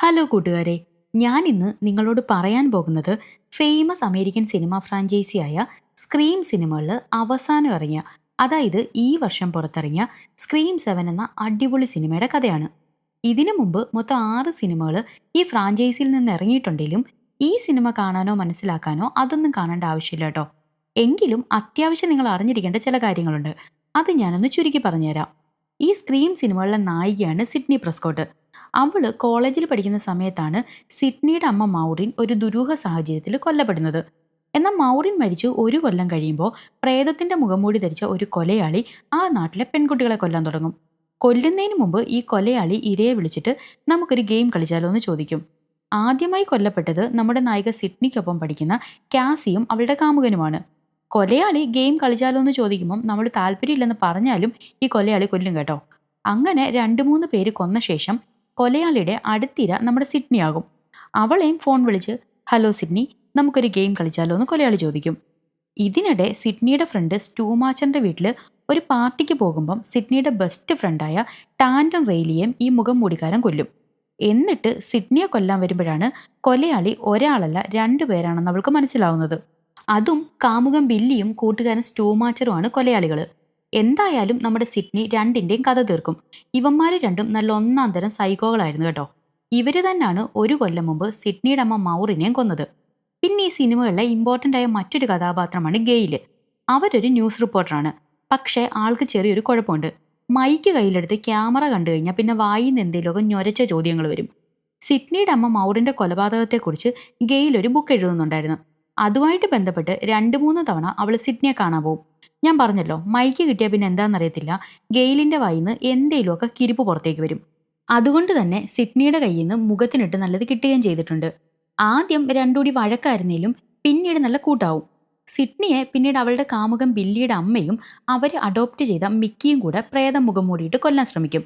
Hello കൂട്ടുകാരെ, ഞാൻ ഇന്ന് നിങ്ങളോട് പറയാൻ പോകുന്നത് ഫേമസ് അമേരിക്കൻ സിനിമ ഫ്രാഞ്ചൈസിയായ സ്ക്രീം സിനിമകളിൽ അവസാനം ഇറങ്ങിയ, അതായത് ഈ വർഷം പുറത്തിറങ്ങിയ സ്ക്രീം 7 എന്ന അടിപൊളി സിനിമയുടെ കഥയാണ്. ഇതിനു മുമ്പ് മൊത്തം 6 സിനിമകൾ ഈ ഫ്രാഞ്ചൈസിയിൽ നിന്ന് ഇറങ്ങിയിട്ടുണ്ടെങ്കിലും ഈ സിനിമ കാണാനോ മനസ്സിലാക്കാനോ അതൊന്നും കാണേണ്ട ആവശ്യമില്ല കേട്ടോ. എങ്കിലും അത്യാവശ്യം നിങ്ങൾ അറിഞ്ഞിരിക്കേണ്ട ചില കാര്യങ്ങളുണ്ട്. അത് ഞാനൊന്ന് ചുരുക്കി പറഞ്ഞുതരാം. ഈ സ്ക്രീം സിനിമകളിലെ നായികയാണ് സിഡ്നി പ്രസ്കോട്ട്. അവള് കോളേജിൽ പഠിക്കുന്ന സമയത്താണ് സിഡ്നിയുടെ അമ്മ മൗറിൻ ഒരു ദുരൂഹ സാഹചര്യത്തിൽ കൊല്ലപ്പെടുന്നത്. എന്നാൽ മൗറിൻ മരിച്ചു ഒരു കൊല്ലം കഴിയുമ്പോൾ പ്രേതത്തിന്റെ മുഖംമൂടി ധരിച്ച ഒരു കൊലയാളി ആ നാട്ടിലെ പെൺകുട്ടികളെ കൊല്ലാൻ തുടങ്ങും. കൊല്ലുന്നതിന് മുമ്പ് ഈ കൊലയാളി ഇരയെ വിളിച്ചിട്ട് നമുക്കൊരു ഗെയിം കളിച്ചാലോ എന്ന് ചോദിക്കും. ആദ്യമായി കൊല്ലപ്പെട്ടത് നമ്മുടെ നായിക സിഡ്നിക്കൊപ്പം പഠിക്കുന്ന കാസിയും അവളുടെ കാമുകനുമാണ്. കൊലയാളി ഗെയിം കളിച്ചാലോ എന്ന് ചോദിക്കുമ്പോൾ നമ്മൾ താല്പര്യമില്ലെന്ന് പറഞ്ഞാലും ഈ കൊലയാളി കൊല്ലും കേട്ടോ. അങ്ങനെ 2-3 പേര് കൊന്ന ശേഷം കൊലയാളിയുടെ അടുത്തിര നമ്മുടെ സിഡ്നി ആകും. അവളെയും ഫോൺ വിളിച്ച് ഹലോ സിഡ്നി, നമുക്കൊരു ഗെയിം കളിച്ചാലോ എന്ന് കൊലയാളി ചോദിക്കും. ഇതിനിടെ സിഡ്നിയുടെ ഫ്രണ്ട് സ്റ്റൂമാച്ചന്റെ വീട്ടിൽ ഒരു പാർട്ടിക്ക് പോകുമ്പം സിഡ്നിയുടെ ബെസ്റ്റ് ഫ്രണ്ടായ ടാൻഡൻ റെയിലിയെയും ഈ മുഖം മൂടിക്കാരൻ കൊല്ലും. എന്നിട്ട് സിഡ്നിയെ കൊല്ലാൻ വരുമ്പോഴാണ് കൊലയാളി ഒരാളല്ല 2 പേരാണെന്ന് അവൾക്ക് മനസ്സിലാവുന്നത്. അതും കാമുകൻ ബില്ലിയും കൂട്ടുകാരൻ സ്റ്റൂമാച്ചറുമാണ് കൊലയാളികൾ. എന്തായാലും നമ്മുടെ സിഡ്നി രണ്ടിന്റെയും കഥ തീർക്കും. ഇവന്മാര് രണ്ടും നല്ല ഒന്നാം തരം സൈക്കോകളായിരുന്നു കേട്ടോ. ഇവര് തന്നെയാണ് ഒരു കൊല്ലം മുമ്പ് സിഡ്നിയുടെ അമ്മ മൗറിനെയും കൊന്നത്. പിന്നെ ഈ സിനിമകളിലെ ഇമ്പോർട്ടൻ്റ് ആയ മറ്റൊരു കഥാപാത്രമാണ് ഗെയില്. അവരൊരു ന്യൂസ് റിപ്പോർട്ടറാണ്. പക്ഷേ ആൾക്ക് ചെറിയൊരു കുഴപ്പമുണ്ട്. മൈക്ക് കയ്യിലെടുത്ത് ക്യാമറ കണ്ടു കഴിഞ്ഞാൽ പിന്നെ വായിൽ നിന്ന് എന്തെങ്കിലുമൊക്കെ ഞൊരച്ച ചോദ്യങ്ങൾ വരും. സിഡ്നിയുടെ അമ്മ മൗറിന്റെ കൊലപാതകത്തെക്കുറിച്ച് ഗെയിൽ ഒരു ബുക്ക് എഴുതുന്നുണ്ടായിരുന്നു. അതുമായിട്ട് ബന്ധപ്പെട്ട് 2-3 തവണ അവൾ സിഡ്നിയെ കാണാൻ പോകും. ഞാൻ പറഞ്ഞല്ലോ, മൈക്ക് കിട്ടിയ പിന്നെ എന്താണെന്നറിയത്തില്ല, ഗെയിലിന്റെ വായിന്ന് എന്തേലുമൊക്കെ കിരിപ്പ് പുറത്തേക്ക് വരും. അതുകൊണ്ട് തന്നെ സിഡ്നിയുടെ കയ്യിൽ നിന്ന് മുഖത്തിനിട്ട് നല്ലത് കിട്ടുകയും ചെയ്തിട്ടുണ്ട്. ആദ്യം രണ്ടുകൂടി വഴക്കായിരുന്നേലും പിന്നീട് നല്ല കൂട്ടാവും. സിഡ്നിയെ പിന്നീട് അവളുടെ കാമുകൻ ബില്ലിയുടെ അമ്മയും അവർ അഡോപ്റ്റ് ചെയ്ത മിക്കിയും കൂടെ പ്രേതം മുഖം മൂടിയിട്ട് കൊല്ലാൻ ശ്രമിക്കും.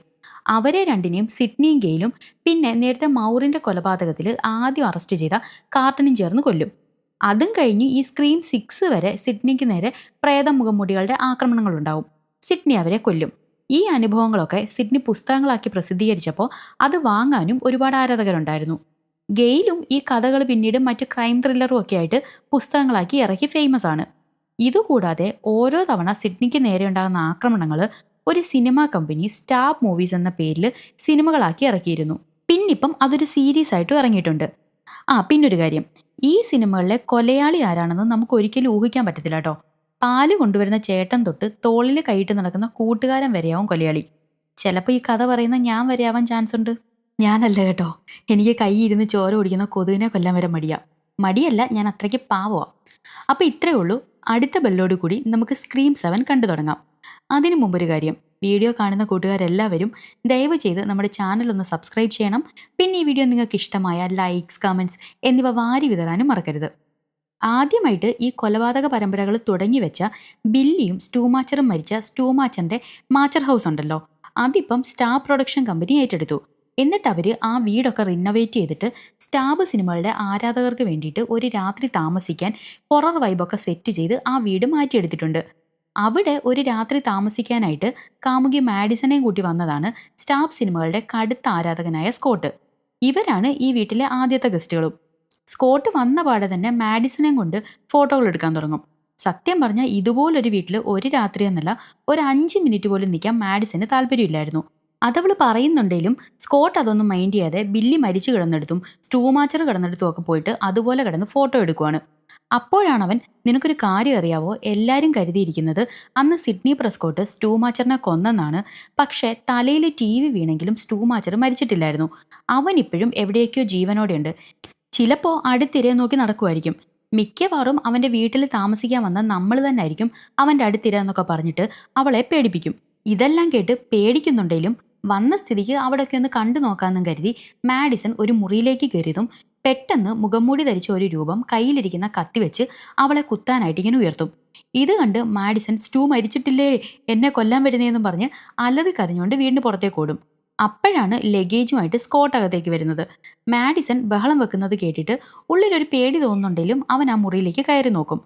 അവരെ രണ്ടിനെയും സിഡ്നിയും ഗെയിലും പിന്നെ നേരത്തെ മൗറിന്റെ കൊലപാതകത്തിൽ ആദ്യം അറസ്റ്റ് ചെയ്ത കാർട്ടനും ചേർന്ന് കൊല്ലും. അതും കഴിഞ്ഞ് ഈ സ്ക്രീം 6 വരെ സിഡ്നിക്ക് നേരെ പ്രേത മുഖംമൂടികളുടെ ആക്രമണങ്ങളുണ്ടാവും. സിഡ്നി അവരെ കൊല്ലും. ഈ അനുഭവങ്ങളൊക്കെ സിഡ്നി പുസ്തകങ്ങളാക്കി പ്രസിദ്ധീകരിച്ചപ്പോൾ അത് വാങ്ങാനും ഒരുപാട് ആരാധകരുണ്ടായിരുന്നു. ഗെയിലും ഈ കഥകൾ പിന്നീട് മറ്റ് ക്രൈം ത്രില്ലറും ഒക്കെ ആയിട്ട് പുസ്തകങ്ങളാക്കി ഇറക്കി ഫേമസ് ആണ്. ഇതുകൂടാതെ ഓരോ തവണ സിഡ്നിക്ക് നേരെ ഉണ്ടാകുന്ന ആക്രമണങ്ങൾ ഒരു സിനിമാ കമ്പനി സ്റ്റാർ മൂവീസ് എന്ന പേരിൽ സിനിമകളാക്കി ഇറക്കിയിരുന്നു. പിന്നിപ്പം അതൊരു സീരീസ് ആയിട്ടും ഇറങ്ങിയിട്ടുണ്ട്. പിന്നൊരു കാര്യം, ഈ സിനിമകളിലെ കൊലയാളി ആരാണെന്ന് നമുക്ക് ഒരിക്കലും ഊഹിക്കാൻ പറ്റത്തില്ല കേട്ടോ. പാല് കൊണ്ടുവരുന്ന ചേട്ടൻ തൊട്ട് തോളിൽ കൈയിട്ട് നടക്കുന്ന കൂട്ടുകാരൻ വരെയാവും കൊലയാളി. ചിലപ്പോൾ ഈ കഥ പറയുന്ന ഞാൻ വരെ ആവാൻ ചാൻസ് ഉണ്ട്. ഞാനല്ല കേട്ടോ, എനിക്ക് കൈ ഇരുന്ന് ചോര കുടിക്കുന്ന കൊതുകിനെ കൊല്ലാൻ വരെ മടിയാ. മടിയല്ല, ഞാൻ അത്രയ്ക്ക് പാവമാ. അപ്പോൾ ഇത്രയേ ഉള്ളൂ. അടുത്ത ബെല്ലോട് കൂടി നമുക്ക് സ്ക്രീം 7 കണ്ടു തുടങ്ങാം. അതിനു മുമ്പൊരു കാര്യം, വീഡിയോ കാണുന്ന കൂട്ടുകാരെല്ലാവരും ദയവ് ചെയ്ത് നമ്മുടെ ചാനൽ ഒന്ന് സബ്സ്ക്രൈബ് ചെയ്യണം. പിന്നെ ഈ വീഡിയോ നിങ്ങൾക്ക് ഇഷ്ടമായ ലൈക്സ്, കമൻറ്റ്സ് എന്നിവ വാരി വിതറാനും മറക്കരുത്. ആദ്യമായിട്ട് ഈ കൊലപാതക പരമ്പരകൾ തുടങ്ങി വെച്ച ബില്ലിയും സ്റ്റൂമാച്ചറും മരിച്ച സ്റ്റൂമാച്ചറിന്റെ മാച്ചർ ഹൗസ് ഉണ്ടല്ലോ, അതിപ്പം സ്റ്റാർ പ്രൊഡക്ഷൻ കമ്പനി ഏറ്റെടുത്തു. എന്നിട്ട് അവർ ആ വീടൊക്കെ റിനോവേറ്റ് ചെയ്തിട്ട് സ്റ്റാബ് സിനിമകളുടെ ആരാധകർക്ക് വേണ്ടിയിട്ട് ഒരു രാത്രി താമസിക്കാൻ ഹൊറർ വൈബൊക്കെ സെറ്റ് ചെയ്ത് ആ വീട് മാറ്റിയെടുത്തിട്ടുണ്ട്. അവിടെ ഒരു രാത്രി താമസിക്കാനായിട്ട് കാമുകി മാഡിസനെയും കൂട്ടി വന്നതാണ് സ്റ്റാബ് സിനിമകളുടെ കടുത്ത ആരാധകനായ സ്കോട്ട്. ഇവരാണ് ഈ വീട്ടിലെ ആദ്യത്തെ ഗസ്റ്റുകളും. സ്കോട്ട് വന്ന പാടെ തന്നെ മാഡിസനെയും കൊണ്ട് ഫോട്ടോകൾ എടുക്കാൻ തുടങ്ങും. സത്യം പറഞ്ഞാൽ ഇതുപോലൊരു വീട്ടിൽ ഒരു രാത്രി എന്നല്ല, ഒരു 5 മിനിറ്റ് പോലും നിൽക്കാൻ മാഡിസന് താല്പര്യമില്ലായിരുന്നു. അതവള് പറയുന്നുണ്ടെങ്കിലും സ്കോട്ട് അതൊന്നും മൈൻഡ് ചെയ്യാതെ ബില്ലി മരിച്ചു കിടന്നെടുത്തും സ്റ്റൂമാച്ചർ കിടന്നെടുത്തും ഒക്കെ പോയിട്ട് അതുപോലെ കിടന്ന് ഫോട്ടോ എടുക്കുവാണ്. അപ്പോഴാണവൻ, നിനക്കൊരു കാര്യം അറിയാവോ, എല്ലാവരും കരുതിയിരിക്കുന്നത് അന്ന് സിഡ്നി പ്രസ്കോട്ട് സ്റ്റൂമാച്ചറിനെ കൊന്നെന്നാണ്. പക്ഷേ തലയിൽ TV വീണെങ്കിലും സ്റ്റൂമാച്ചർ മരിച്ചിട്ടില്ലായിരുന്നു. അവൻ ഇപ്പോഴും എവിടെയൊക്കെയോ ജീവനോടെയുണ്ട്. ചിലപ്പോൾ അടുത്തിരെ നോക്കി നടക്കുമായിരിക്കും. മിക്കവാറും അവൻ്റെ വീട്ടിൽ താമസിക്കാൻ വന്ന നമ്മൾ തന്നെ ആയിരിക്കും അവൻ്റെ അടുത്തിര എന്നൊക്കെ പറഞ്ഞിട്ട് അവളെ പേടിപ്പിക്കും. ഇതെല്ലാം കേട്ട് പേടിക്കുന്നുണ്ടെങ്കിലും വന്ന സ്ഥിതിക്ക് അവിടെയൊക്കെ ഒന്ന് കണ്ടു നോക്കാമെന്നും കരുതി മാഡിസൺ ഒരു മുറിയിലേക്ക് കയറിയതും പെട്ടെന്ന് മുഖംമൂടി ധരിച്ച ഒരു രൂപം കയ്യിലിരിക്കുന്ന കത്തി വെച്ച് അവളെ കുത്താനായിട്ട് ഇങ്ങനെ ഉയർത്തും. ഇത് കണ്ട് മാഡിസൺ, സ്റ്റൂ മരിച്ചിട്ടില്ലേ, എന്നെ കൊല്ലാൻ വരുന്നതെന്നും പറഞ്ഞ് അലറി കരഞ്ഞുകൊണ്ട് വീടിന് പുറത്തേക്ക് ഓടും. അപ്പോഴാണ് ലഗേജുമായിട്ട് സ്കോട്ട് അകത്തേക്ക് വരുന്നത്. മാഡിസൺ ബഹളം വെക്കുന്നത് കേട്ടിട്ട് ഉള്ളിലൊരു പേടി തോന്നുന്നുണ്ടെങ്കിലും അവൻ ആ മുറിയിലേക്ക് കയറി നോക്കും.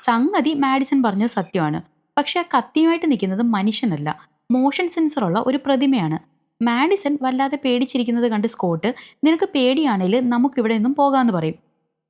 സംഗതി മാഡിസൺ പറഞ്ഞത് സത്യമാണ്. പക്ഷെ ആ കത്തിയുമായിട്ട് നിൽക്കുന്നത് മനുഷ്യനല്ല, മോഷൻ സെൻസറുള്ള ഒരു പ്രതിമയാണ്. മാഡിസൺ വല്ലാതെ പേടിച്ചിരിക്കുന്നത് കണ്ട് സ്കോട്ട്, നിനക്ക് പേടിയാണെങ്കിൽ നമുക്കിവിടെ നിന്നും പോകാമെന്ന് പറയും.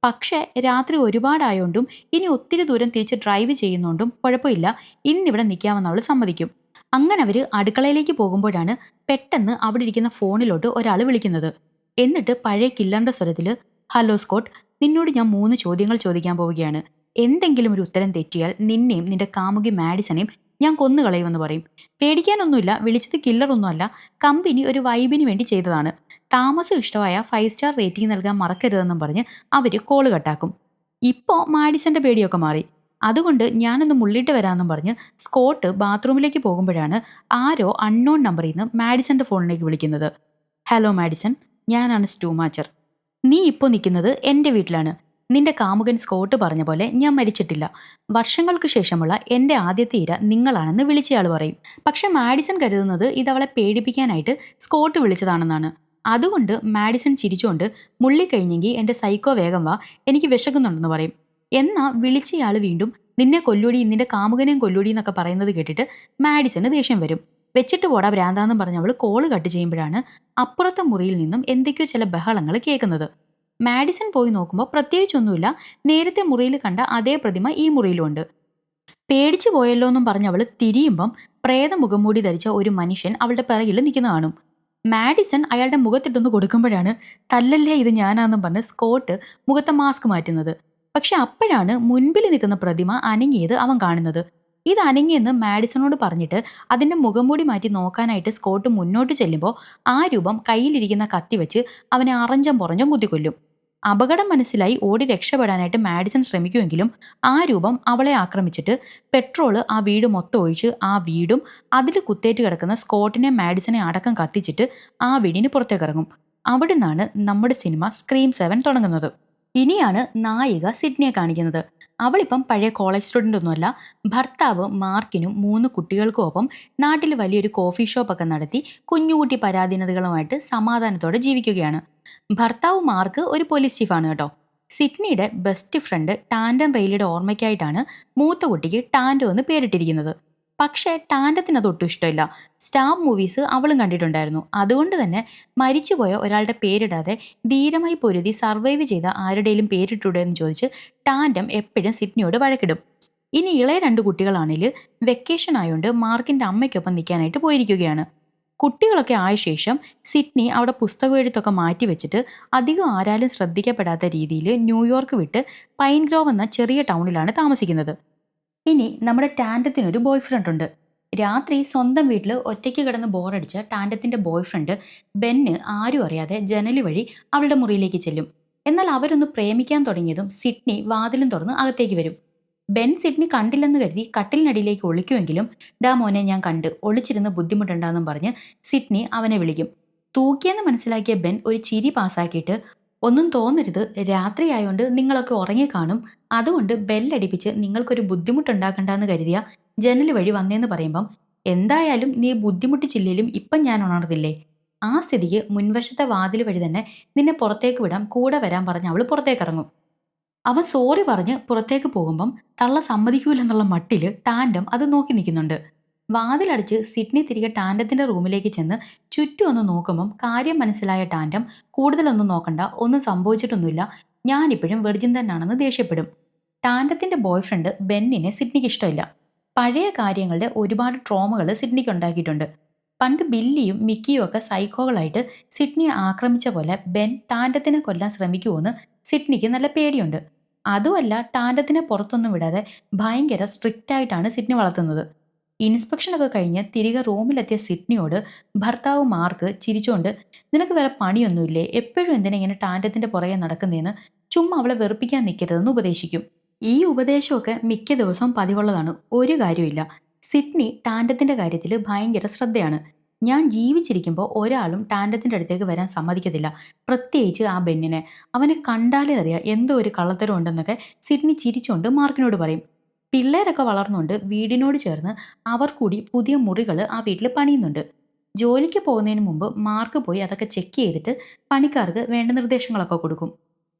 പക്ഷേ രാത്രി ഒരുപാടായോണ്ടും ഇനി ഒത്തിരി ദൂരം തിരിച്ച് ഡ്രൈവ് ചെയ്യുന്നോണ്ടും കുഴപ്പമില്ല, ഇന്നിവിടെ നിൽക്കാമെന്ന് അവൾ സമ്മതിക്കും. അങ്ങനെ അവർ അടുക്കളയിലേക്ക് പോകുമ്പോഴാണ് പെട്ടെന്ന് അവിടെ ഇരിക്കുന്ന ഫോണിലോട്ട് ഒരാൾ വിളിക്കുന്നത്. എന്നിട്ട് പഴയ കില്ലറിന്റെ സ്വരത്തിൽ, ഹലോ സ്കോട്ട്, നിന്നോട് ഞാൻ 3 ചോദ്യങ്ങൾ ചോദിക്കാൻ പോവുകയാണ്. എന്തെങ്കിലും ഒരു ഉത്തരം തെറ്റിയാൽ നിന്നെയും നിന്റെ കാമുകി മാഡിസനെയും ഞാൻ കൊന്നുകളയുമെന്ന് പറയും. പേടിക്കാനൊന്നുമില്ല, വിളിച്ചത് കില്ലറൊന്നുമല്ല, കമ്പനി ഒരു വൈബിന് വേണ്ടി ചെയ്തതാണ്. താമസം ഇഷ്ടമായ 5 സ്റ്റാർ റേറ്റിംഗ് നൽകാൻ മറക്കരുതെന്നും പറഞ്ഞ് അവർ കോള് കട്ടാക്കും. ഇപ്പോൾ മാഡിസന്റെ പേടിയൊക്കെ മാറി. അതുകൊണ്ട് ഞാനൊന്ന് മുള്ളിട്ട് വരാമെന്നും പറഞ്ഞ് സ്കോട്ട് ബാത്റൂമിലേക്ക് പോകുമ്പോഴാണ് ആരോ അൺനോൺ നമ്പറിൽ നിന്ന് മാഡിസന്റെ ഫോണിലേക്ക് വിളിക്കുന്നത്. ഹലോ മാഡിസൺ, ഞാനാണ് സ്റ്റൂമാച്ചർ. നീ ഇപ്പോൾ നിൽക്കുന്നത് എൻ്റെ വീട്ടിലാണ്. നിന്റെ കാമുകൻ സ്കോട്ട് പറഞ്ഞ പോലെ ഞാൻ മരിച്ചിട്ടില്ല. വർഷങ്ങൾക്ക് ശേഷമുള്ള എൻ്റെ ആദ്യത്തെ ഇര നിങ്ങളാണെന്ന് വിളിച്ചയാൾ പറയും. പക്ഷെ മാഡിസൺ കരുതുന്നത് ഇതവളെ പേടിപ്പിക്കാനായിട്ട് സ്കോട്ട് വിളിച്ചതാണെന്നാണ്. അതുകൊണ്ട് മാഡിസൺ ചിരിച്ചുകൊണ്ട്, മുള്ളിക്കഴിഞ്ഞെങ്കിൽ എൻ്റെ സൈക്കോ വേഗം വാ, എനിക്ക് വിശക്കുന്നുണ്ടെന്ന് പറയും. എന്നാൽ വിളിച്ചയാൾ വീണ്ടും നിന്നെ കൊല്ലൂടി, നിന്റെ കാമുകനെയും കൊല്ലൂടി എന്നൊക്കെ പറയുന്നത് കേട്ടിട്ട് മാഡിസന് ദേഷ്യം വരും. വെച്ചിട്ട് പോടാ ഭ്രാന്താന്നും പറഞ്ഞ് അവൾ കോള് കട്ട് ചെയ്യുമ്പോഴാണ് അപ്പുറത്തെ മുറിയിൽ നിന്നും എന്തൊക്കെയോ ചില ബഹളങ്ങൾ കേൾക്കുന്നത്. മാഡിസൺ പോയി നോക്കുമ്പോൾ പ്രത്യേകിച്ചൊന്നുമില്ല, നേരത്തെ മുറിയിൽ കണ്ട അതേ പ്രതിമ ഈ മുറിയിലുണ്ട്. പേടിച്ചു പോയല്ലോ എന്നും പറഞ്ഞ് അവൾ തിരിയുമ്പം പ്രേത മുഖംമൂടി ധരിച്ച ഒരു മനുഷ്യൻ അവളുടെ പിറകിൽ നിൽക്കുന്ന കാണും. മാഡിസൺ അയാളുടെ മുഖത്തിട്ടൊന്ന് കൊടുക്കുമ്പോഴാണ് തല്ലല്ലേ ഇത് ഞാനാന്നും പറഞ്ഞ് സ്കോട്ട് മുഖത്തെ മാസ്ക് മാറ്റുന്നത്. പക്ഷെ അപ്പോഴാണ് മുൻപിൽ നിൽക്കുന്ന പ്രതിമ അനങ്ങിയത് അവൻ കാണുന്നത്. ഇത് അനങ്ങിയെന്ന് മാഡിസണോട് പറഞ്ഞിട്ട് അതിൻ്റെ മുഖംമൂടി മാറ്റി നോക്കാനായിട്ട് സ്കോട്ട് മുന്നോട്ട് ചെല്ലുമ്പോൾ ആ രൂപം കയ്യിലിരിക്കുന്ന കത്തി വെച്ച് അവനെ അറഞ്ചം പുറഞ്ഞും കുത്തിക്കൊല്ലും. അപകടം മനസ്സിലായി ഓടി രക്ഷപ്പെടാനായിട്ട് മാഡിസൺ ശ്രമിക്കുമെങ്കിലും ആ രൂപം അവളെ ആക്രമിച്ചിട്ട് പെട്രോള് ആ വീട് മൊത്തം ഒഴിച്ച് ആ വീടും അതിൽ കുത്തേറ്റ് കിടക്കുന്ന സ്കോട്ടിനെ മാഡിസനെ അടക്കം കത്തിച്ചിട്ട് ആ വീടിന് പുറത്തേക്കിറങ്ങും. അവിടുന്നാണ് നമ്മുടെ സിനിമ സ്ക്രീം 7 തുടങ്ങുന്നത്. ഇനിയാണ് നായിക സിഡ്നിയെ കാണിക്കുന്നത്. അവളിപ്പം പഴയ കോളേജ് സ്റ്റുഡൻ്റ് ഒന്നുമല്ല. ഭർത്താവ് മാർക്കിനും 3 കുട്ടികൾക്കുമൊപ്പം നാട്ടിൽ വലിയൊരു കോഫി ഷോപ്പൊക്കെ നടത്തി കുഞ്ഞുകുട്ടി പരാധീനതകളുമായിട്ട് സമാധാനത്തോടെ ജീവിക്കുകയാണ്. ഭർത്താവ് മാർക്ക് ഒരു പോലീസ് ചീഫാണ് കേട്ടോ. സിഡ്നിയുടെ ബെസ്റ്റ് ഫ്രണ്ട് ടാൻഡൻ റെയിലിയുടെ ഓർമ്മയ്ക്കായിട്ടാണ് മൂത്ത കുട്ടിക്ക് ടാൻഡോ എന്ന് പേരിട്ടിരിക്കുന്നത്. പക്ഷേ ടാൻഡത്തിന് അതൊട്ടും ഇഷ്ടമില്ല. സ്റ്റാർ മൂവീസ് അവളും കണ്ടിട്ടുണ്ടായിരുന്നു. അതുകൊണ്ട് തന്നെ മരിച്ചുപോയ ഒരാളുടെ പേരിടാതെ ധീരമായി പൊരുതി സർവൈവ് ചെയ്ത ആരുടെയും പേരിട്ടൂടെ എന്ന് ചോദിച്ച് ടാൻഡം എപ്പോഴും സിഡ്നിയോട് വഴക്കിടും. ഇനി ഇളയ 2 കുട്ടികളാണെങ്കിൽ വെക്കേഷൻ ആയതുകൊണ്ട് മാർക്കിൻ്റെ അമ്മയ്ക്കൊപ്പം നിൽക്കാനായിട്ട് പോയിരിക്കുകയാണ്. കുട്ടികളൊക്കെ ആയ ശേഷം സിഡ്നി അവിടെ പുസ്തകം എഴുത്തൊക്കെ മാറ്റി വെച്ചിട്ട് അധികം ആരാലും ശ്രദ്ധിക്കപ്പെടാത്ത രീതിയിൽ ന്യൂയോർക്ക് വിട്ട് പൈൻ ഗ്രോവ് എന്ന ചെറിയ ടൗണിലാണ് താമസിക്കുന്നത്. ഇനി നമ്മുടെ ടാൻഡത്തിനൊരു ബോയ് ഫ്രണ്ട് ഉണ്ട്. രാത്രി സ്വന്തം വീട്ടിൽ ഒറ്റയ്ക്ക് കിടന്ന് ബോറടിച്ച ടാൻഡത്തിന്റെ ബോയ് ഫ്രണ്ട് ബെന്ന് ആരും അറിയാതെ ജനലി വഴി അവളുടെ മുറിയിലേക്ക് ചെല്ലും. എന്നാൽ അവരൊന്ന് പ്രേമിക്കാൻ തുടങ്ങിയതും സിഡ്നി വാതിലും തുറന്ന് അകത്തേക്ക് വരും. ബെൻ സിഡ്നി കണ്ടില്ലെന്ന് കരുതി കട്ടിലിനടിയിലേക്ക് ഒളിക്കുമെങ്കിലും ഡാ മോനെ ഞാൻ കണ്ട്, ഒളിച്ചിരുന്ന് ബുദ്ധിമുട്ടുണ്ടാന്നും പറഞ്ഞ് സിഡ്നി അവനെ വിളിക്കും. തൂക്കിയെന്ന് മനസ്സിലാക്കിയ ബെൻ ഒരു ചിരി പാസാക്കിയിട്ട്, ഒന്നും തോന്നരുത്, രാത്രിയായോണ്ട് നിങ്ങളൊക്കെ ഉറങ്ങിക്കാണും, അതുകൊണ്ട് ബെല്ലടിപ്പിച്ച് നിങ്ങൾക്കൊരു ബുദ്ധിമുട്ടുണ്ടാക്കണ്ടെന്ന് കരുതിയ ജനൽ വഴി വന്നേന്ന് പറയുമ്പം, എന്തായാലും നീ ബുദ്ധിമുട്ടിച്ചില്ലേലും ഇപ്പം ഞാൻ ഉണർന്നില്ലേ, ആ സ്ഥിതിക്ക് മുൻവശത്തെ വാതിൽ വഴി തന്നെ നിന്നെ പുറത്തേക്ക് വിടാം, കൂടെ വരാൻ പറഞ്ഞ് അവൾ പുറത്തേക്കിറങ്ങും. അവൻ സോറി പറഞ്ഞ് പുറത്തേക്ക് പോകുമ്പം തള്ള സമ്മതിക്കൂലെന്നുള്ള മട്ടിൽ ടാൻഡം അത് നോക്കി നിൽക്കുന്നുണ്ട്. വാതിലടിച്ച് സിഡ്നി തിരികെ ടാൻഡത്തിന്റെ റൂമിലേക്ക് ചെന്ന് ചുറ്റും ഒന്ന് നോക്കുമ്പം കാര്യം മനസ്സിലായ ടാൻഡം കൂടുതലൊന്നും നോക്കണ്ട, ഒന്നും സംഭവിച്ചിട്ടൊന്നുമില്ല, ഞാനിപ്പോഴും വെർജിൻ തന്നെയാണെന്ന് ദേഷ്യപ്പെടും. ടാൻഡത്തിന്റെ ബോയ് ഫ്രണ്ട് ബെന്നിനെ സിഡ്നിക്ക് ഇഷ്ടമില്ല. പഴയ കാര്യങ്ങളുടെ ഒരുപാട് ട്രോമകൾ സിഡ്നിക്ക് ഉണ്ടാക്കിയിട്ടുണ്ട്. പണ്ട് ബില്ലിയും മിക്കിയും ഒക്കെ സൈക്കോകളായിട്ട് സിഡ്നിയെ ആക്രമിച്ച പോലെ ബെൻ ടാൻഡത്തിനെ കൊല്ലാൻ ശ്രമിക്കുമെന്ന് സിഡ്നിക്ക് നല്ല പേടിയുണ്ട്. അതുമല്ല, ടാൻഡത്തിനെ പുറത്തൊന്നും വിടാതെ ഭയങ്കര സ്ട്രിക്റ്റ് ആയിട്ടാണ് സിഡ്നി വളർത്തുന്നത്. ഇൻസ്പെക്ഷനൊക്കെ കഴിഞ്ഞ് തിരികെ റൂമിലെത്തിയ സിഡ്നിയോട് ഭർത്താവ് മാർക്ക് ചിരിച്ചുകൊണ്ട്, നിനക്ക് വേറെ പണിയൊന്നുമില്ലേ, എപ്പോഴും എന്തിനാ ഇങ്ങനെ ടാൻഡത്തിന്റെ പുറകെ നടക്കുന്നതെന്ന്, ചുമ്മാ അവളെ വെറുപ്പിക്കാൻ നിൽക്കരുതെന്ന് ഉപദേശിക്കും. ഈ ഉപദേശമൊക്കെ മിക്ക ദിവസവും പതിവുള്ളതാണ്. ഒരു കാര്യമില്ല, സിഡ്നി ടാൻഡത്തിന്റെ കാര്യത്തിൽ ഭയങ്കര ശ്രദ്ധയാണ്. ഞാൻ ജീവിച്ചിരിക്കുമ്പോൾ ഒരാളും ടാൻഡത്തിന്റെ അടുത്തേക്ക് വരാൻ സമ്മതിക്കത്തില്ല, പ്രത്യേകിച്ച് ആ ബെന്നിനെ. അവനെ കണ്ടാലേ അറിയാം എന്തോ ഒരു കള്ളത്തരം ഉണ്ടെന്നൊക്കെ സിഡ്നി ചിരിച്ചുകൊണ്ട് മാർക്കിനോട് പറയും. പിള്ളേരൊക്കെ വളർന്നുകൊണ്ട് വീടിനോട് ചേർന്ന് അവർ കൂടി പുതിയ മുറികൾ ആ വീട്ടിൽ പണിയുന്നുണ്ട്. ജോലിക്ക് പോകുന്നതിന് മുമ്പ് മാർക്ക് പോയി അതൊക്കെ ചെക്ക് ചെയ്തിട്ട് പണിക്കാർക്ക് വേണ്ട നിർദ്ദേശങ്ങളൊക്കെ കൊടുക്കും.